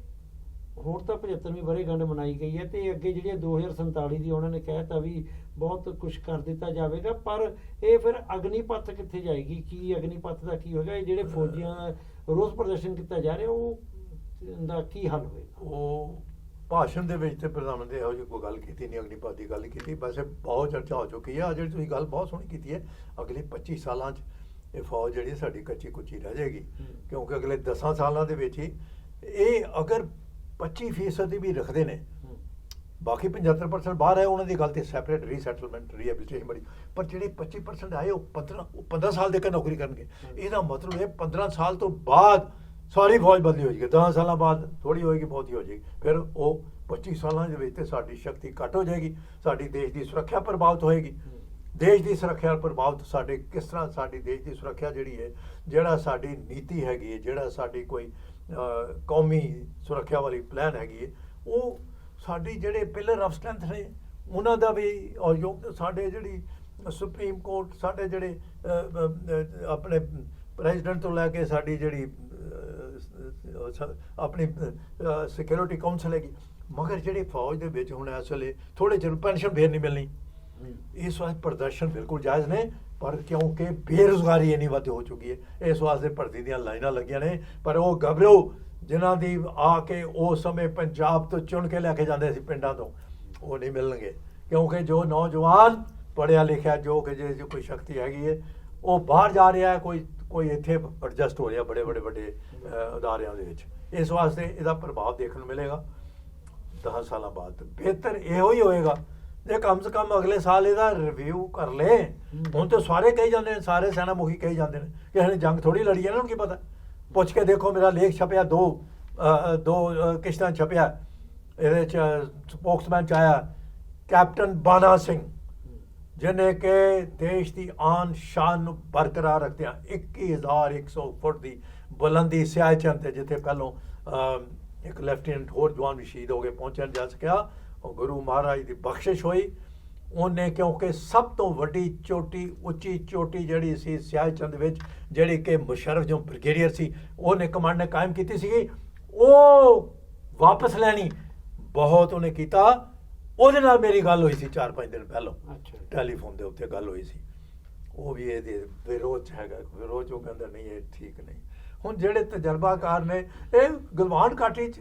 ਹੁਣ ਤਾਂ 75ਵੀਂ ਵਰ੍ਹੇਗੰਢ ਮਨਾਈ ਗਈ ਹੈ ਤੇ ਅੱਗੇ ਜਿਹੜੀਆਂ 2047 ਦੀ ਉਹਨਾਂ ਨੇ ਕਹਿਤਾ ਵੀ ਬਹੁਤ ਕੁਝ ਕਰ ਦਿੱਤਾ ਜਾਵੇਗਾ, ਪਰ ਇਹ ਫਿਰ ਅਗਨੀਪਥ ਕਿੱਥੇ ਜਾਏਗੀ? ਕੀ ਅਗਨੀਪਥ ਦਾ ਕੀ ਹੋਏਗਾ? ਇਹ ਜਿਹੜੇ ਫੌਜੀਆਂ ਰੋਸ ਪ੍ਰਦਰਸ਼ਨ ਕੀਤਾ ਜਾ ਰਿਹਾ, ਉਹ ਦਾ ਕੀ ਹੱਲ ਹੋਏਗਾ? ਉਹ ਭਾਸ਼ਣ ਦੇ ਵਿੱਚ ਤੇ ਪ੍ਰਧਾਨ ਮੰਤਰੀ ਇਹੋ ਜਿਹੀ ਕੋਈ ਗੱਲ ਕੀਤੀ ਨਹੀਂ, ਅਗਨੀਪਥ ਦੀ ਗੱਲ ਕੀਤੀ, ਵੈਸੇ ਬਹੁਤ ਚਰਚਾ ਹੋ ਚੁੱਕੀ ਹੈ। ਜਿਹੜੀ ਤੁਸੀਂ ਗੱਲ ਬਹੁਤ ਸੋਹਣੀ ਕੀਤੀ ਹੈ, ਅਗਲੇ 25 ਸਾਲਾਂ 'ਚ ਇਹ ਫੌਜ ਜਿਹੜੀ ਸਾਡੀ ਕੱਚੀ ਕੁੱਚੀ ਰਹਿ ਜਾਏਗੀ, ਕਿਉਂਕਿ ਅਗਲੇ 10 ਸਾਲਾਂ ਦੇ ਵਿੱਚ ਹੀ ਇਹ ਅਗਰ 25% ਵੀ ਰੱਖਦੇ ਨੇ, ਬਾਕੀ 75% ਬਾਹਰ ਹੈ, ਉਹਨਾਂ ਦੀ ਗੱਲ ਤੇ ਸੈਪਰੇਟ ਰੀਸੈਟਲਮੈਂਟ ਰੀਹੈਬਿਲਿਟੇਸ਼ਨ ਬੜੀ, ਪਰ ਜਿਹੜੇ 25% ਆਏ ਉਹ 15 ਸਾਲ ਦੇ ਨੌਕਰੀ ਕਰਨਗੇ। ਇਹਦਾ ਮਤਲਬ ਇਹ 15 ਸਾਲ ਤੋਂ ਬਾਅਦ ਸਾਰੀ ਫੌਜ ਬਦਲੀ ਹੋ ਜਾਏਗੀ, 10 ਸਾਲਾਂ ਬਾਅਦ ਥੋੜੀ ਹੋਏਗੀ, ਬਹੁਤੀ ਹੋ ਜਾਏਗੀ। ਫਿਰ ਉਹ 25 ਸਾਲਾਂ ਦੇ ਵਿੱਚ ਤੇ ਸਾਡੀ ਸ਼ਕਤੀ ਘੱਟ ਹੋ ਜਾਏਗੀ, ਸਾਡੀ ਦੇਸ਼ ਦੀ ਸੁਰੱਖਿਆ ਪ੍ਰਭਾਵਿਤ ਹੋਏਗੀ। ਦੇਸ਼ ਦੀ ਸੁਰੱਖਿਆ ਪ੍ਰਭਾਵਿਤ ਸਾਡੇ ਕਿਸ ਤਰ੍ਹਾਂ, ਸਾਡੀ ਦੇਸ਼ ਦੀ ਸੁਰੱਖਿਆ ਜਿਹੜੀ ਹੈ, ਜਿਹੜਾ ਸਾਡੀ ਨੀਤੀ ਹੈਗੀ ਹੈ, ਜਿਹੜਾ ਸਾਡੀ ਕੋਈ ਕੌਮੀ ਸੁਰੱਖਿਆ ਵਾਲੀ ਪਲਾਨ ਹੈਗੀ ਹੈ, ਉਹ ਸਾਡੀ ਜਿਹੜੇ ਪਿਲਰ ਆਫ ਸਟਰੈਂਥ ਨੇ ਉਹਨਾਂ ਦਾ ਵੀ ਔਰ ਸਾਡੇ ਜਿਹੜੀ ਸੁਪਰੀਮ ਕੋਰਟ, ਸਾਡੇ ਜਿਹੜੇ ਆਪਣੇ ਪ੍ਰੈਜ਼ੀਡੈਂਟ ਤੋਂ ਲੈ ਕੇ ਸਾਡੀ ਜਿਹੜੀ ਆਪਣੀ ਸਿਕਿਉਰਿਟੀ ਕਾਉਂਸਲ ਹੈਗੀ, ਮਗਰ ਜਿਹੜੇ ਫੌਜ ਦੇ ਵਿੱਚ ਹੁਣ ਇਸ ਵੇਲੇ ਥੋੜੇ ਚਿਰ ਪੈਨਸ਼ਨ ਫੇਰ ਨਹੀਂ ਮਿਲਣੀ। ਇਸ ਵਾਸਤੇ ਪ੍ਰਦਰਸ਼ਨ ਬਿਲਕੁਲ ਜਾਇਜ਼ ਨੇ, ਪਰ ਕਿਉਂਕਿ ਬੇਰੁਜ਼ਗਾਰੀ ਇੰਨੀ ਵੱਧ ਹੋ ਚੁੱਕੀ ਹੈ, ਇਸ ਵਾਸਤੇ ਭਰਤੀ ਦੀਆਂ ਲਾਈਨਾਂ ਲੱਗੀਆਂ ਨੇ। ਪਰ ਉਹ ਘਬਰਾਓ ਜਿਨ੍ਹਾਂ ਦੀ ਆ ਕੇ ਉਸ ਸਮੇਂ ਪੰਜਾਬ ਤੋਂ ਚੁਣ ਕੇ ਲੈ ਕੇ ਜਾਂਦੇ ਸੀ ਪਿੰਡਾਂ ਤੋਂ, ਉਹ ਨਹੀਂ ਮਿਲਣਗੇ, ਕਿਉਂਕਿ ਜੋ ਨੌਜਵਾਨ ਪੜ੍ਹਿਆ ਲਿਖਿਆ ਜੋ ਕਿ ਜੇ ਕੋਈ ਸ਼ਕਤੀ ਹੈਗੀ ਹੈ ਉਹ ਬਾਹਰ ਜਾ ਰਿਹਾ ਹੈ, ਕੋਈ ਇੱਥੇ ਐਡਜਸਟ ਹੋ ਰਿਹਾ ਬੜੇ ਵੱਡੇ ਅਦਾਰਿਆਂ ਦੇ ਵਿੱਚ। ਇਸ ਵਾਸਤੇ ਇਹਦਾ ਪ੍ਰਭਾਵ ਦੇਖਣ ਨੂੰ ਮਿਲੇਗਾ 10 ਸਾਲਾਂ ਬਾਅਦ। ਬਿਹਤਰ ਇਹੋ ਹੀ ਹੋਏਗਾ ਜੇ ਕਮ ਸੇ ਕਮ ਅਗਲੇ ਸਾਲ ਇਹਦਾ ਰਿਵਿਊ ਕਰ ਲੈ। ਹੁਣ ਤਾਂ ਸਾਰੇ ਕਹੀ ਜਾਂਦੇ ਨੇ, ਸਾਰੇ ਸੈਨਾ ਮੁਖੀ ਕਹੀ ਜਾਂਦੇ ਨੇ ਕਿ ਹਣੇ ਜੰਗ ਥੋੜੀ ਲੜੀ ਹੈ, ਇਹਨਾਂ ਨੂੰ ਕੀ ਪਤਾ। ਪੁੱਛ ਕੇ ਦੇਖੋ, ਮੇਰਾ ਲੇਖ ਛਪਿਆ, ਦੋ ਕਿਸ਼ਤਾਂ ਛਪਿਆ, ਇਹਦੇ 'ਚ ਸਪੋਕਸਮੈਨ 'ਚ ਆਇਆ ਕੈਪਟਨ ਬਾਣਾ ਸਿੰਘ, ਜਿਹਨੇ ਕਿ ਦੇਸ਼ ਦੀ ਆਨ ਸ਼ਾਨ ਨੂੰ ਬਰਕਰਾਰ ਰੱਖਦਿਆਂ 21,100 ਫੁੱਟ ਦੀ ਬੁਲੰਦੀ ਸਿਆਚਨ ਤੇ, ਜਿੱਥੇ ਪਹਿਲੋਂ ਇੱਕ ਲੈਫਟੀਨੈਂਟ ਹੋਰ ਜਵਾਨ ਵੀ ਸ਼ਹੀਦ ਹੋ ਗਏ, ਪਹੁੰਚਣ ਜਾ ਸਕਿਆ। ਉਹ ਗੁਰੂ ਮਹਾਰਾਜ ਦੀ ਬਖਸ਼ਿਸ਼ ਹੋਈ ਉਹਨੇ, ਕਿਉਂਕਿ ਸਭ ਤੋਂ ਵੱਡੀ ਚੋਟੀ, ਉੱਚੀ ਚੋਟੀ ਜਿਹੜੀ ਸੀ ਸਿਆਚਨ ਦੇ ਵਿੱਚ, ਜਿਹੜੀ ਕਿ ਮੁਸ਼ਰਫ ਜੋ ਬ੍ਰਿਗੇਡੀਅਰ ਸੀ ਉਹਨੇ ਕਮਾਂਡ ਨੇ ਕਾਇਮ ਕੀਤੀ ਸੀਗੀ, ਉਹ ਵਾਪਸ ਲੈਣੀ ਬਹੁਤ ਉਹਨੇ ਕੀਤਾ। ਉਹਦੇ ਨਾਲ ਮੇਰੀ ਗੱਲ ਹੋਈ ਸੀ 4-5 ਦਿਨ ਪਹਿਲਾਂ, ਟੈਲੀਫੋਨ ਦੇ ਉੱਤੇ ਗੱਲ ਹੋਈ ਸੀ। ਉਹ ਵੀ ਇਹਦੇ ਵਿਰੋਧ 'ਚ ਹੈਗਾ, ਵਿਰੋਧ 'ਚ ਉਹ ਕਹਿੰਦਾ ਨਹੀਂ ਇਹ ਠੀਕ ਨਹੀਂ। ਹੁਣ ਜਿਹੜੇ ਤਜਰਬਾਕਾਰ ਨੇ, ਇਹ ਗਲਵਾਨ ਘਾਟੀ 'ਚ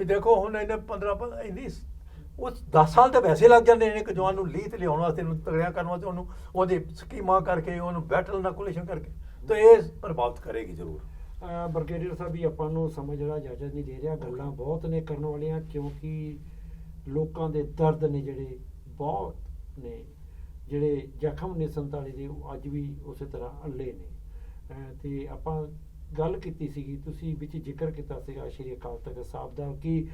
ਦੇਖੋ, ਹੁਣ ਇਹਨੇ 15 ਇੰਨੀ ਉਹ 10 ਸਾਲ ਤਾਂ ਵੈਸੇ ਲੱਗ ਜਾਂਦੇ ਨੇ ਇੱਕ ਜਵਾਨ ਨੂੰ ਲੀਹ ਤੇ ਲਿਆਉਣ ਵਾਸਤੇ, ਉਹਨੂੰ ਤਗੜਿਆ ਕਰਨ ਵਾਸਤੇ, ਉਹਨੂੰ ਉਹਦੀ ਸਕੀਮਾਂ ਕਰਕੇ, ਉਹਨੂੰ ਬੈਟਲ ਨੈਗੋਸ਼ੀਏਸ਼ਨ ਕਰਕੇ, ਤਾਂ ਇਹ ਪ੍ਰਭਾਵਿਤ ਕਰੇਗੀ ਜ਼ਰੂਰ। ਬ੍ਰਿਗੇਡੀਅਰ ਸਾਹਿਬ ਵੀ ਆਪਾਂ ਨੂੰ ਸਮਝ ਜਿਹੜਾ ਇਜਾਜ਼ਤ ਨਹੀਂ ਦੇ ਰਿਹਾ, ਗੱਲਾਂ ਬਹੁਤ ਨੇ ਕਰਨ ਵਾਲੀਆਂ, ਕਿਉਂਕਿ ਲੋਕਾਂ ਦੇ ਦਰਦ ਨੇ ਜਿਹੜੇ ਬਹੁਤ ਨੇ, ਜਿਹੜੇ ਜ਼ਖਮ ਨੇ 47 ਦੇ, ਉਹ ਅੱਜ ਵੀ ਉਸੇ ਤਰ੍ਹਾਂ ਅੱਲੇ ਨੇ। ਤੇ ਆਪਾਂ ਗੱਲ ਕੀਤੀ ਸੀਗੀ, ਤੁਸੀਂ ਵਿੱਚ ਜ਼ਿਕਰ ਕੀਤਾ ਸੀਗਾ ਸ਼੍ਰੀ ਅਕਾਲ ਤਖਤ ਸਾਹਿਬ ਦਾ, ਕਿ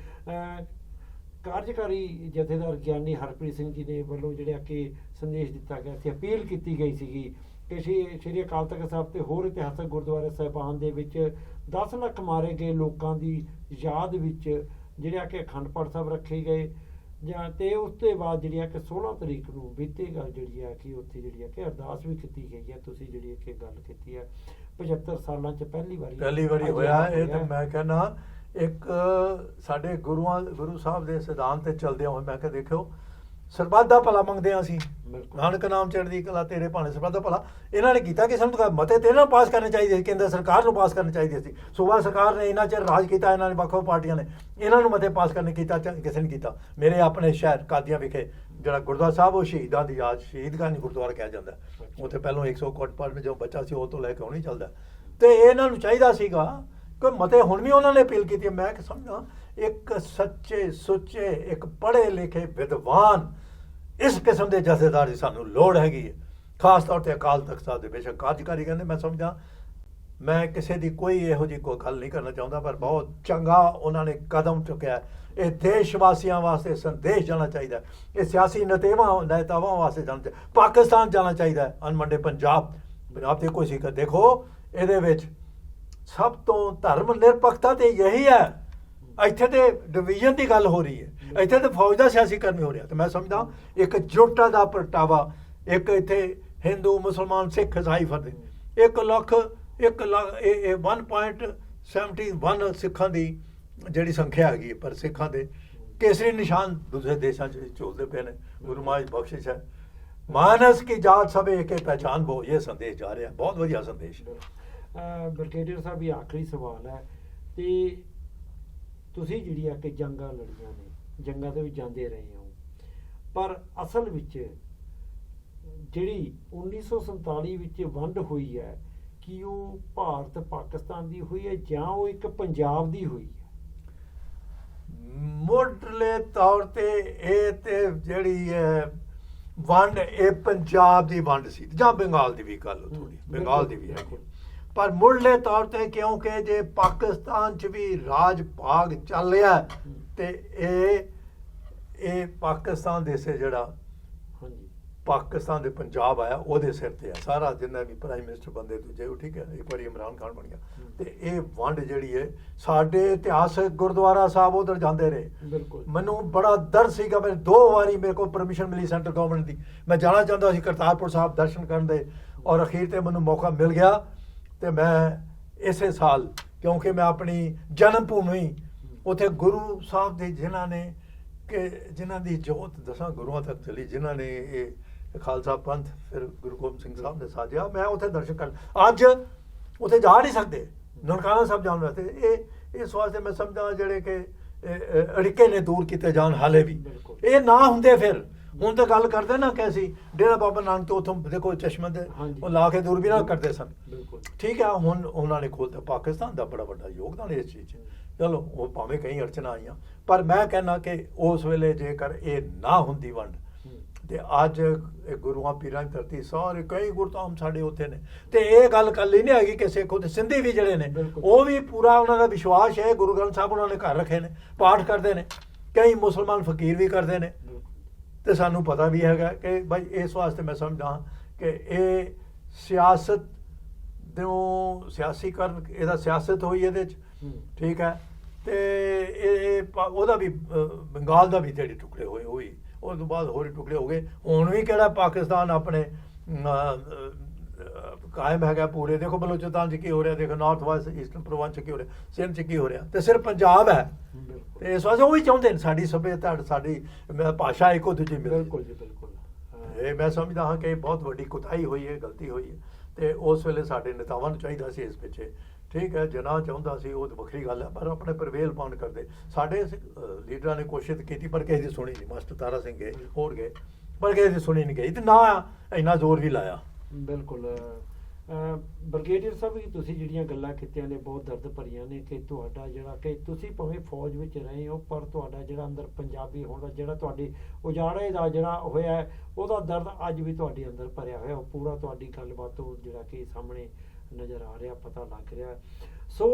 ਕਾਰਜਕਾਰੀ ਜਥੇਦਾਰ ਗਿਆਨੀ ਹਰਪ੍ਰੀਤ ਸਿੰਘ ਜੀ ਦੇ ਵੱਲੋਂ ਜਿਹੜਾ ਕਿ ਸੰਦੇਸ਼ ਦਿੱਤਾ ਗਿਆ ਸੀ, ਅਪੀਲ ਕੀਤੀ ਗਈ ਸੀਗੀ ਕਿ ਸ਼੍ਰੀ ਅਕਾਲ ਤਖਤ ਸਾਹਿਬ ਤੇ ਹੋਰ ਇਤਿਹਾਸਕ ਗੁਰਦੁਆਰੇ ਸਾਹਿਬਾਨ ਦੇ ਵਿੱਚ 10 ਲੱਖ ਮਾਰੇ ਗਏ ਲੋਕਾਂ ਦੀ ਯਾਦ ਵਿੱਚ ਜਿਹੜਾ ਕਿ ਅਖੰਡ ਪਾਠ ਸਾਹਿਬ ਰੱਖੇ ਗਏ, ਜਾਂ ਤੇ ਉਸ ਤੋਂ ਬਾਅਦ ਜਿਹੜੀ ਆ ਕਿ 16 ਤਰੀਕ ਨੂੰ ਬੀਤੇ ਗੱਲ ਜਿਹੜੀ ਆ ਕਿ ਉੱਥੇ ਜਿਹੜੀ ਆ ਕਿ ਅਰਦਾਸ ਵੀ ਕੀਤੀ ਗਈ ਹੈ। ਤੁਸੀਂ ਜਿਹੜੀ ਕਿ ਗੱਲ ਕੀਤੀ ਹੈ 75 ਸਾਲਾਂ 'ਚ ਪਹਿਲੀ ਵਾਰੀ ਹੋਇਆ ਇਹ, ਤਾਂ ਮੈਂ ਕਹਿੰਦਾ ਇੱਕ ਸਾਡੇ ਗੁਰੂ ਸਾਹਿਬ ਦੇ ਸਿਧਾਂਤ ਤੇ ਚੱਲਦੇ ਹੋਏ ਮੈਂ ਕਿਹਾ ਦੇਖਿਓ, ਸਰਬੱਤ ਦਾ ਭਲਾ ਮੰਗਦੇ ਹਾਂ ਅਸੀਂ, ਨਾਨਕ ਨਾਮ ਚੜ੍ਹਦੀ ਕਲਾ ਤੇਰੇ ਭਾਣੇ ਸਰਬੱਤ ਦਾ ਭਲਾ। ਇਹਨਾਂ ਨੇ ਕੀਤਾ ਕਿ ਸਾਨੂੰ ਮਤੇ ਤੇ ਇਹਨਾਂ ਪਾਸ ਕਰਨੇ ਚਾਹੀਦੇ ਸੀ, ਕੇਂਦਰ ਸਰਕਾਰ ਨੂੰ ਪਾਸ ਕਰਨੇ ਚਾਹੀਦੇ ਸੀ। ਸੂਬਾ ਸਰਕਾਰ ਨੇ ਇਹਨਾਂ ਚਿਰ ਰਾਜ ਕੀਤਾ, ਇਹਨਾਂ ਨੇ ਵੱਖ-ਵੱਖ ਪਾਰਟੀਆਂ ਨੇ ਇਹਨਾਂ ਨੂੰ ਮਤੇ ਪਾਸ ਕਰਨੇ ਕੀਤਾ, ਕਿਸੇ ਨੇ ਕੀਤਾ। ਮੇਰੇ ਆਪਣੇ ਸ਼ਹਿਰ ਕਾਦੀਆਂ ਵਿਖੇ ਜਿਹੜਾ ਗੁਰਦੁਆਰਾ ਸਾਹਿਬ, ਉਹ ਸ਼ਹੀਦਾਂ ਦੀ ਯਾਦ, ਸ਼ਹੀਦਗਾਹ ਗੁਰਦੁਆਰਾ ਕਿਹਾ ਜਾਂਦਾ, ਉੱਥੇ ਪਹਿਲਾਂ 100 ਕੋਟ ਪਰ ਜੋ ਬੱਚਾ ਸੀ ਉਹ ਤੋਂ ਲੈ ਕੇ ਉਹ ਨਹੀਂ ਚੱਲਦਾ। ਤੇ ਇਹਨਾਂ ਨੂੰ ਚਾਹੀਦਾ ਸੀਗਾ ਕਿ ਮਤੇ, ਹੁਣ ਵੀ ਉਹਨਾਂ ਨੇ ਅਪੀਲ ਕੀਤੀ। ਮੈਂ ਕਿ ਸਮਝਾਂ, ਇੱਕ ਸੱਚੇ ਸੁੱਚੇ, ਇੱਕ ਪੜ੍ਹੇ ਲਿਖੇ ਵਿਦਵਾਨ ਇਸ ਕਿਸਮ ਦੇ ਜਥੇਦਾਰ ਦੀ ਸਾਨੂੰ ਲੋੜ ਹੈਗੀ ਹੈ, ਖਾਸ ਤੌਰ ਤੇ ਅਕਾਲ ਤਖਤ ਸਾਹਿਬ ਦੇ। ਬੇਸ਼ੱਕ ਕਾਰਜਕਾਰੀ ਕਹਿੰਦੇ, ਮੈਂ ਸਮਝਾਂ, ਮੈਂ ਕਿਸੇ ਦੀ ਕੋਈ ਇਹੋ ਜਿਹੀ ਕੋਈ ਗੱਲ ਨਹੀਂ ਕਰਨਾ ਚਾਹੁੰਦਾ, ਪਰ ਬਹੁਤ ਚੰਗਾ ਉਹਨਾਂ ਨੇ ਕਦਮ ਚੁੱਕਿਆ। ਇਹ ਦੇਸ਼ ਵਾਸੀਆਂ ਵਾਸਤੇ ਸੰਦੇਸ਼ ਜਾਣਾ ਚਾਹੀਦਾ, ਇਹ ਸਿਆਸੀ ਨੇਤਾਵਾਂ ਵਾਸਤੇ ਜਾਣਾ ਚਾਹੀਦਾ, ਪਾਕਿਸਤਾਨ ਜਾਣਾ ਚਾਹੀਦਾ, ਅਨਮੰਡੇ ਪੰਜਾਬ ਤੇ ਕੋਈ ਸਿੱਖ। ਦੇਖੋ, ਇਹਦੇ ਵਿੱਚ ਸਭ ਤੋਂ ਧਰਮ ਨਿਰਪੱਖਤਾ ਤੇ ਯਹੀ ਹੈ। ਇੱਥੇ ਤੇ ਡਿਵੀਜ਼ਨ ਦੀ ਗੱਲ ਹੋ ਰਹੀ ਹੈ, ਇੱਥੇ ਤੇ ਫੌਜ ਦਾ ਸਿਆਸੀ ਕਰਮ ਹੋ ਰਿਹਾ। ਤੇ ਮੈਂ ਸਮਝਦਾ ਇੱਕ ਜੁੱਟਾਂ ਦਾ ਪ੍ਰਗਟਾਵਾ, ਇੱਕ ਇੱਥੇ ਹਿੰਦੂ, ਮੁਸਲਮਾਨ, ਸਿੱਖ, ਈਸਾਈ ਫਰਦੇ 1 ਲੱਖ 1.71 ਸਿੱਖਾਂ ਦੀ ਜਿਹੜੀ ਸੰਖਿਆ ਹੈਗੀ, ਪਰ ਸਿੱਖਾਂ ਦੇ ਕੇਸਰੀ ਨਿਸ਼ਾਨ ਦੂਸਰੇ ਦੇਸ਼ਾਂ 'ਚ ਝੂਲਦੇ ਪਏ ਨੇ। ਗੁਰੂ ਮਹਾਰਾਜ ਬਖਸ਼ਿਸ਼ ਹੈ, ਮਾਨਸ ਕੀ ਜਾਤ ਸਭ ਇੱਕ ਪਹਿਚਾਨ ਬੋ, ਇਹ ਸੰਦੇਸ਼ ਜਾ ਰਿਹਾ, ਬਹੁਤ ਵਧੀਆ ਸੰਦੇਸ਼। ਬ੍ਰਿਗੇਡੀਅਰ ਸਾਹਿਬ, ਇਹ ਆਖਰੀ ਸਵਾਲ ਹੈ, ਤੇ ਤੁਸੀਂ ਜਿਹੜੀਆਂ ਕਿ ਜੰਗਾਂ ਲੜੀਆਂ ਨੇ, ਜੰਗਾਂ ਤੇ ਵੀ ਜਾਂਦੇ ਰਹੇ ਹੋ, ਪਰ ਅਸਲ ਵਿੱਚ ਜਿਹੜੀ 1947 ਵਿੱਚ ਵੰਡ ਹੋਈ ਹੈ, ਕਿ ਉਹ ਭਾਰਤ ਪਾਕਿਸਤਾਨ ਦੀ ਹੋਈ ਹੈ ਜਾਂ ਉਹ ਇੱਕ ਪੰਜਾਬ ਦੀ ਹੋਈ ਹੈ? ਮੁੱਢਲੇ ਤੌਰ ਤੇ ਇਹ ਤੇ ਜਿਹੜੀ ਹੈ ਵੰਡ, ਇਹ ਪੰਜਾਬ ਦੀ ਵੰਡ ਸੀ ਜਾਂ ਬੰਗਾਲ ਦੀ ਵੀ ਗੱਲ ਥੋੜੀ, ਬੰਗਾਲ ਦੀ ਵੀ ਹੈ, ਪਰ ਮੁੱਢਲੇ ਤੌਰ ਤੇ ਕਿਉਂਕਿ ਜੇ ਪਾਕਿਸਤਾਨ 'ਚ ਵੀ ਰਾਜ ਭਾਗ ਚੱਲ ਰਿਹਾ ਤੇ ਇਹ ਪਾਕਿਸਤਾਨ ਦੇ ਸੇ ਜਿਹੜਾ ਪਾਕਿਸਤਾਨ ਦੇ ਪੰਜਾਬ ਆਇਆ ਉਹਦੇ ਸਿਰ ਤੇ ਆ ਸਾਰਾ, ਜਿੰਨਾ ਵੀ ਪ੍ਰਾਈਮ ਮਿਨਿਸਟਰ ਬੰਦੇ ਦੂਜੇ, ਉਹ ਠੀਕ ਹੈ, ਇੱਕ ਵਾਰੀ ਇਮਰਾਨ ਖਾਨ ਬਣ ਗਿਆ ਤੇ ਇਹ ਵੰਡ ਜਿਹੜੀ ਹੈ ਸਾਡੇ ਇਤਿਹਾਸਕ ਗੁਰਦੁਆਰਾ ਸਾਹਿਬ ਉਧਰ ਜਾਂਦੇ ਰਹੇ। ਬਿਲਕੁਲ ਮੈਨੂੰ ਬੜਾ ਦਰਦ ਸੀਗਾ, ਮੇਰੇ 2 ਵਾਰੀ ਮੇਰੇ ਕੋਲ ਪਰਮਿਸ਼ਨ ਮਿਲੀ ਸੈਂਟਰ ਗਵਰਨਮੈਂਟ ਦੀ, ਮੈਂ ਜਾਣਾ ਚਾਹੁੰਦਾ ਸੀ ਕਰਤਾਰਪੁਰ ਸਾਹਿਬ ਦਰਸ਼ਨ ਕਰਨ ਦੇ, ਔਰ ਅਖੀਰ ਤੇ ਮੈਨੂੰ ਮੌਕਾ ਮਿਲ ਗਿਆ ਤੇ ਮੈਂ ਇਸੇ ਸਾਲ, ਕਿਉਂਕਿ ਮੈਂ ਆਪਣੀ ਜਨਮ ਭੂਮੀ ਉੱਥੇ ਗੁਰੂ ਸਾਹਿਬ ਦੇ ਜਿਨ੍ਹਾਂ ਦੀ ਜੋਤ 10 ਗੁਰੂਆਂ ਤੱਕ ਚਲੀ, ਜਿਨ੍ਹਾਂ ਨੇ ਇਹ ਖਾਲਸਾ ਪੰਥ ਫਿਰ ਗੁਰੂ ਗੋਬਿੰਦ ਸਿੰਘ ਸਾਹਿਬ ਨੇ ਸਾਜਿਆ, ਮੈਂ ਉੱਥੇ ਦਰਸ਼ਨ ਕਰਨ ਅੱਜ ਉੱਥੇ ਜਾ ਨਹੀਂ ਸਕਦੇ ਨਨਕਾਣਾ ਸਾਹਿਬ ਜਾਣ ਵਾਸਤੇ। ਇਹ ਇਸ ਵਾਸਤੇ ਮੈਂ ਸਮਝਦਾ ਜਿਹੜੇ ਕਿ ਅੜਿੱਕੇ ਨੇ ਦੂਰ ਕੀਤੇ ਜਾਣ ਹਾਲੇ ਵੀ, ਇਹ ਨਾ ਹੁੰਦੇ ਫਿਰ ਹੁਣ ਤਾਂ ਗੱਲ ਕਰਦੇ ਨਾ ਕਿ ਅਸੀਂ ਡੇਰਾ ਬਾਬਾ ਨਾਨਕ ਤੋਂ ਉੱਥੋਂ ਦੇਖੋ ਚਸ਼ਮੇ ਦੇ ਉਹ ਲਾ ਕੇ ਦੂਰਬੀਨਾਂ ਕਰਦੇ ਸਨ, ਠੀਕ ਹੈ, ਹੁਣ ਉਹਨਾਂ ਨੇ ਖੋਲ੍ਹਤਾ। ਪਾਕਿਸਤਾਨ ਦਾ ਬੜਾ ਵੱਡਾ ਯੋਗਦਾਨ ਇਸ ਚੀਜ਼ 'ਚ, ਚਲੋ ਉਹ ਭਾਵੇਂ ਕਈ ਅੜਚਣਾਂ ਆਈਆਂ, ਪਰ ਮੈਂ ਕਹਿੰਦਾ ਕਿ ਉਸ ਵੇਲੇ ਜੇਕਰ ਇਹ ਨਾ ਹੁੰਦੀ ਵੰਡ ਤੇ ਅੱਜ ਗੁਰੂਆਂ ਪੀਰਾਂ ਦੀ ਧਰਤੀ ਸਾਰੇ ਕਈ ਗੁਰਧਾਮ ਸਾਡੇ ਉੱਥੇ ਨੇ, ਤੇ ਇਹ ਗੱਲ ਕੱਲ ਹੀ ਨਹੀਂ ਹੈਗੀ ਕਿ ਸਿੱਖ ਉੱਥੇ ਸਿੰਧੀ ਵੀ ਜਿਹੜੇ ਨੇ ਉਹ ਵੀ ਪੂਰਾ ਉਹਨਾਂ ਦਾ ਵਿਸ਼ਵਾਸ ਹੈ, ਗੁਰੂ ਗ੍ਰੰਥ ਸਾਹਿਬ ਉਹਨਾਂ ਨੇ ਘਰ ਰੱਖੇ ਨੇ, ਪਾਠ ਕਰਦੇ ਨੇ, ਕਈ ਮੁਸਲਮਾਨ ਫਕੀਰ ਵੀ ਕਰਦੇ ਨੇ, ਤੇ ਸਾਨੂੰ ਪਤਾ ਵੀ ਹੈਗਾ ਕਿ ਭਾਈ ਇਸ ਵਾਸਤੇ ਮੈਂ ਸਮਝਦਾ ਕਿ ਇਹ ਸਿਆਸਤ ਤੋਂ ਸਿਆਸੀਕਰਨ, ਇਹਦਾ ਸਿਆਸਤ ਹੋਈ ਇਹਦੇ 'ਚ, ਠੀਕ ਹੈ, ਤੇ ਇਹ ਉਹਦਾ ਵੀ ਬੰਗਾਲ ਦਾ ਵੀ ਜਿਹੜੇ ਟੁਕੜੇ ਹੋਈ ਉਸ ਤੋਂ ਬਾਅਦ ਹੋਰ ਟੁਕੜੇ ਹੋ ਗਏ। ਹੁਣ ਵੀ ਕਿਹੜਾ ਪਾਕਿਸਤਾਨ ਆਪਣੇ ਕਾਇਮ ਹੈਗਾ ਪੂਰੇ, ਦੇਖੋ ਬਲੋਚਿਸਤਾਨ 'ਚ ਕੀ ਹੋ ਰਿਹਾ, ਦੇਖੋ ਨਾਰਥ ਵੈਸਟ ਈਸਟਰਨ ਪ੍ਰੋਵਿੰਸ 'ਚ ਕੀ ਹੋ ਰਿਹਾ, ਸਿੰਧ 'ਚ ਕੀ ਹੋ ਰਿਹਾ, ਤੇ ਸਿਰਫ ਪੰਜਾਬ ਹੈ, ਤੇ ਇਸ ਵਾਸਤੇ ਉਹ ਵੀ ਚਾਹੁੰਦੇ ਨੇ ਸਾਡੀ ਸੱਭਿਅਤਾ, ਸਾਡੀ ਭਾਸ਼ਾ ਇੱਕੋ ਦੂਜੀ ਮਿਲੇ। ਬਿਲਕੁਲ ਜੀ ਬਿਲਕੁਲ, ਇਹ ਮੈਂ ਸਮਝਦਾ ਹਾਂ ਕਿ ਇਹ ਬਹੁਤ ਵੱਡੀ ਕੁਤਾਹੀ ਹੋਈ ਹੈ, ਗਲਤੀ ਹੋਈ ਹੈ, ਤੇ ਉਸ ਵੇਲੇ ਸਾਡੇ ਨੇਤਾਵਾਂ ਨੂੰ ਚਾਹੀਦਾ ਸੀ ਇਸ ਪਿੱਛੇ, ਠੀਕ ਹੈ, ਜਨਾ ਚਾਹੁੰਦਾ ਸੀ ਉਹ ਤਾਂ ਵੱਖਰੀ ਗੱਲ ਹੈ, ਪਰ ਆਪਣੇ ਪ੍ਰਵੇਲ ਪਾਉਣ ਕਰਦੇ ਸਾਡੇ ਲੀਡਰਾਂ ਨੇ ਕੋਸ਼ਿਸ਼ ਕੀਤੀ, ਪਰ ਕਿਸੇ ਦੀ ਸੁਣੀ ਨਹੀਂ। ਮਾਸਟਰ ਤਾਰਾ ਸਿੰਘ ਗਏ, ਹੋਰ ਗਏ, ਪਰ ਕਿਸੇ ਦੀ ਸੁਣੀ ਨਹੀਂ ਗਈ, ਤੇ ਨਾ ਇੰਨਾ ਜ਼ੋਰ ਵੀ ਲਾਇਆ। ਬਿਲਕੁਲ ਬ੍ਰਿਗੇਡੀਅਰ ਸਾਹਿਬ, ਤੁਸੀਂ ਜਿਹੜੀਆਂ ਗੱਲਾਂ ਕੀਤੀਆਂ ਨੇ ਬਹੁਤ ਦਰਦ ਭਰੀਆਂ ਨੇ, ਕਿ ਤੁਹਾਡਾ ਜਿਹੜਾ ਕਿ ਤੁਸੀਂ ਭਾਵੇਂ ਫੌਜ ਵਿੱਚ ਰਹੇ ਹੋ, ਪਰ ਤੁਹਾਡਾ ਜਿਹੜਾ ਅੰਦਰ ਪੰਜਾਬੀ ਹੋਣ ਦਾ ਜਿਹੜਾ ਤੁਹਾਡੀ ਉਜਾੜੇ ਦਾ ਜਿਹੜਾ ਹੋਇਆ ਉਹਦਾ ਦਰਦ ਅੱਜ ਵੀ ਤੁਹਾਡੇ ਅੰਦਰ ਭਰਿਆ ਹੋਇਆ, ਉਹ ਪੂਰਾ ਤੁਹਾਡੀ ਗੱਲਬਾਤ ਤੋਂ ਜਿਹੜਾ ਕਿ ਸਾਹਮਣੇ ਨਜ਼ਰ ਆ ਰਿਹਾ, ਪਤਾ ਲੱਗ ਰਿਹਾ। ਸੋ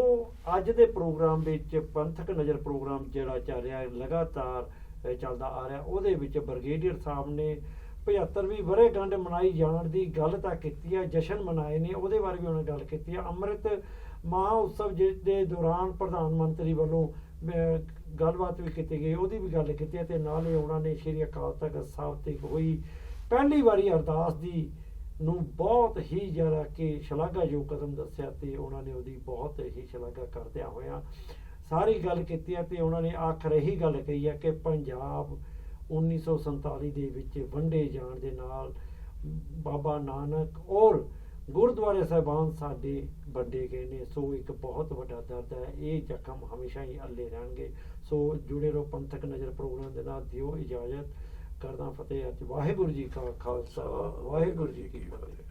ਅੱਜ ਦੇ ਪ੍ਰੋਗਰਾਮ ਵਿੱਚ ਪੰਥਕ ਨਜ਼ਰ ਪ੍ਰੋਗਰਾਮ ਜਿਹੜਾ ਚੱਲ ਰਿਹਾ ਲਗਾਤਾਰ ਚੱਲਦਾ ਆ ਰਿਹਾ, ਉਹਦੇ ਵਿੱਚ ਬ੍ਰਿਗੇਡੀਅਰ ਸਾਹਿਬ ਨੇ 75ਵੀਂ ਵਰ੍ਹੇਗੰਢ ਮਨਾਈ ਜਾਣ ਦੀ ਗੱਲ ਤਾਂ ਕੀਤੀ ਹੈ, ਜਸ਼ਨ ਮਨਾਏ ਨੇ, ਉਹਦੇ ਬਾਰੇ ਵੀ ਉਹਨਾਂ ਗੱਲ ਕੀਤੀ ਹੈ। ਅੰਮ੍ਰਿਤ ਮਹਾਉਤਸਵ ਦੇ ਦੌਰਾਨ ਪ੍ਰਧਾਨ ਮੰਤਰੀ ਵੱਲੋਂ ਗੱਲਬਾਤ ਵੀ ਕੀਤੀ ਗਈ, ਉਹਦੀ ਵੀ ਗੱਲ ਕੀਤੀ ਹੈ, ਤੇ ਨਾਲ ਹੀ ਉਹਨਾਂ ਨੇ ਸ਼੍ਰੀ ਅਕਾਲ ਤਖਤ ਸਾਹਿਬ ਤੇ ਹੋਈ ਪਹਿਲੀ ਵਾਰੀ ਅਰਦਾਸ ਦੀ ਨੂੰ ਬਹੁਤ ਹੀ ਜਿਹੜਾ ਕਿ ਸ਼ਲਾਘਾਯੋਗ ਕਦਮ ਦੱਸਿਆ, ਤੇ ਉਹਨਾਂ ਨੇ ਉਹਦੀ ਬਹੁਤ ਹੀ ਸ਼ਲਾਘਾ ਕਰਦਿਆਂ ਹੋਇਆਂ ਸਾਰੀ ਗੱਲ ਕੀਤੀ ਹੈ, ਤੇ ਉਹਨਾਂ ਨੇ ਆਖਰ ਇਹੀ ਗੱਲ ਕਹੀ ਹੈ ਕਿ ਪੰਜਾਬ 1947 ਦੇ ਵਿੱਚ ਵੰਡੇ ਜਾਣ ਦੇ ਨਾਲ ਬਾਬਾ ਨਾਨਕ ਔਰ ਗੁਰਦੁਆਰੇ ਸਾਹਿਬਾਨ ਸਾਡੇ ਵੰਡੇ ਗਏ ਨੇ, ਸੋ ਇੱਕ ਬਹੁਤ ਵੱਡਾ ਦਰਦ ਹੈ, ਇਹ ਜ਼ਖਮ ਹਮੇਸ਼ਾ ਹੀ ਅੱਲੇ ਰਹਿਣਗੇ। ਸੋ ਜੁੜੇ ਰਹੋ ਪੰਥਕ ਨਜ਼ਰ ਪ੍ਰੋਗਰਾਮ ਦੇ ਨਾਲ, ਦਿਓ ਇਜਾਜ਼ਤ, ਕਰਦਾ ਫਤਿਹ। ਅੱਜ ਵਾਹਿਗੁਰੂ ਜੀ ਕਾ ਖਾਲਸਾ, ਵਾਹਿਗੁਰੂ ਜੀ ਕੀ ਫਤਿਹ।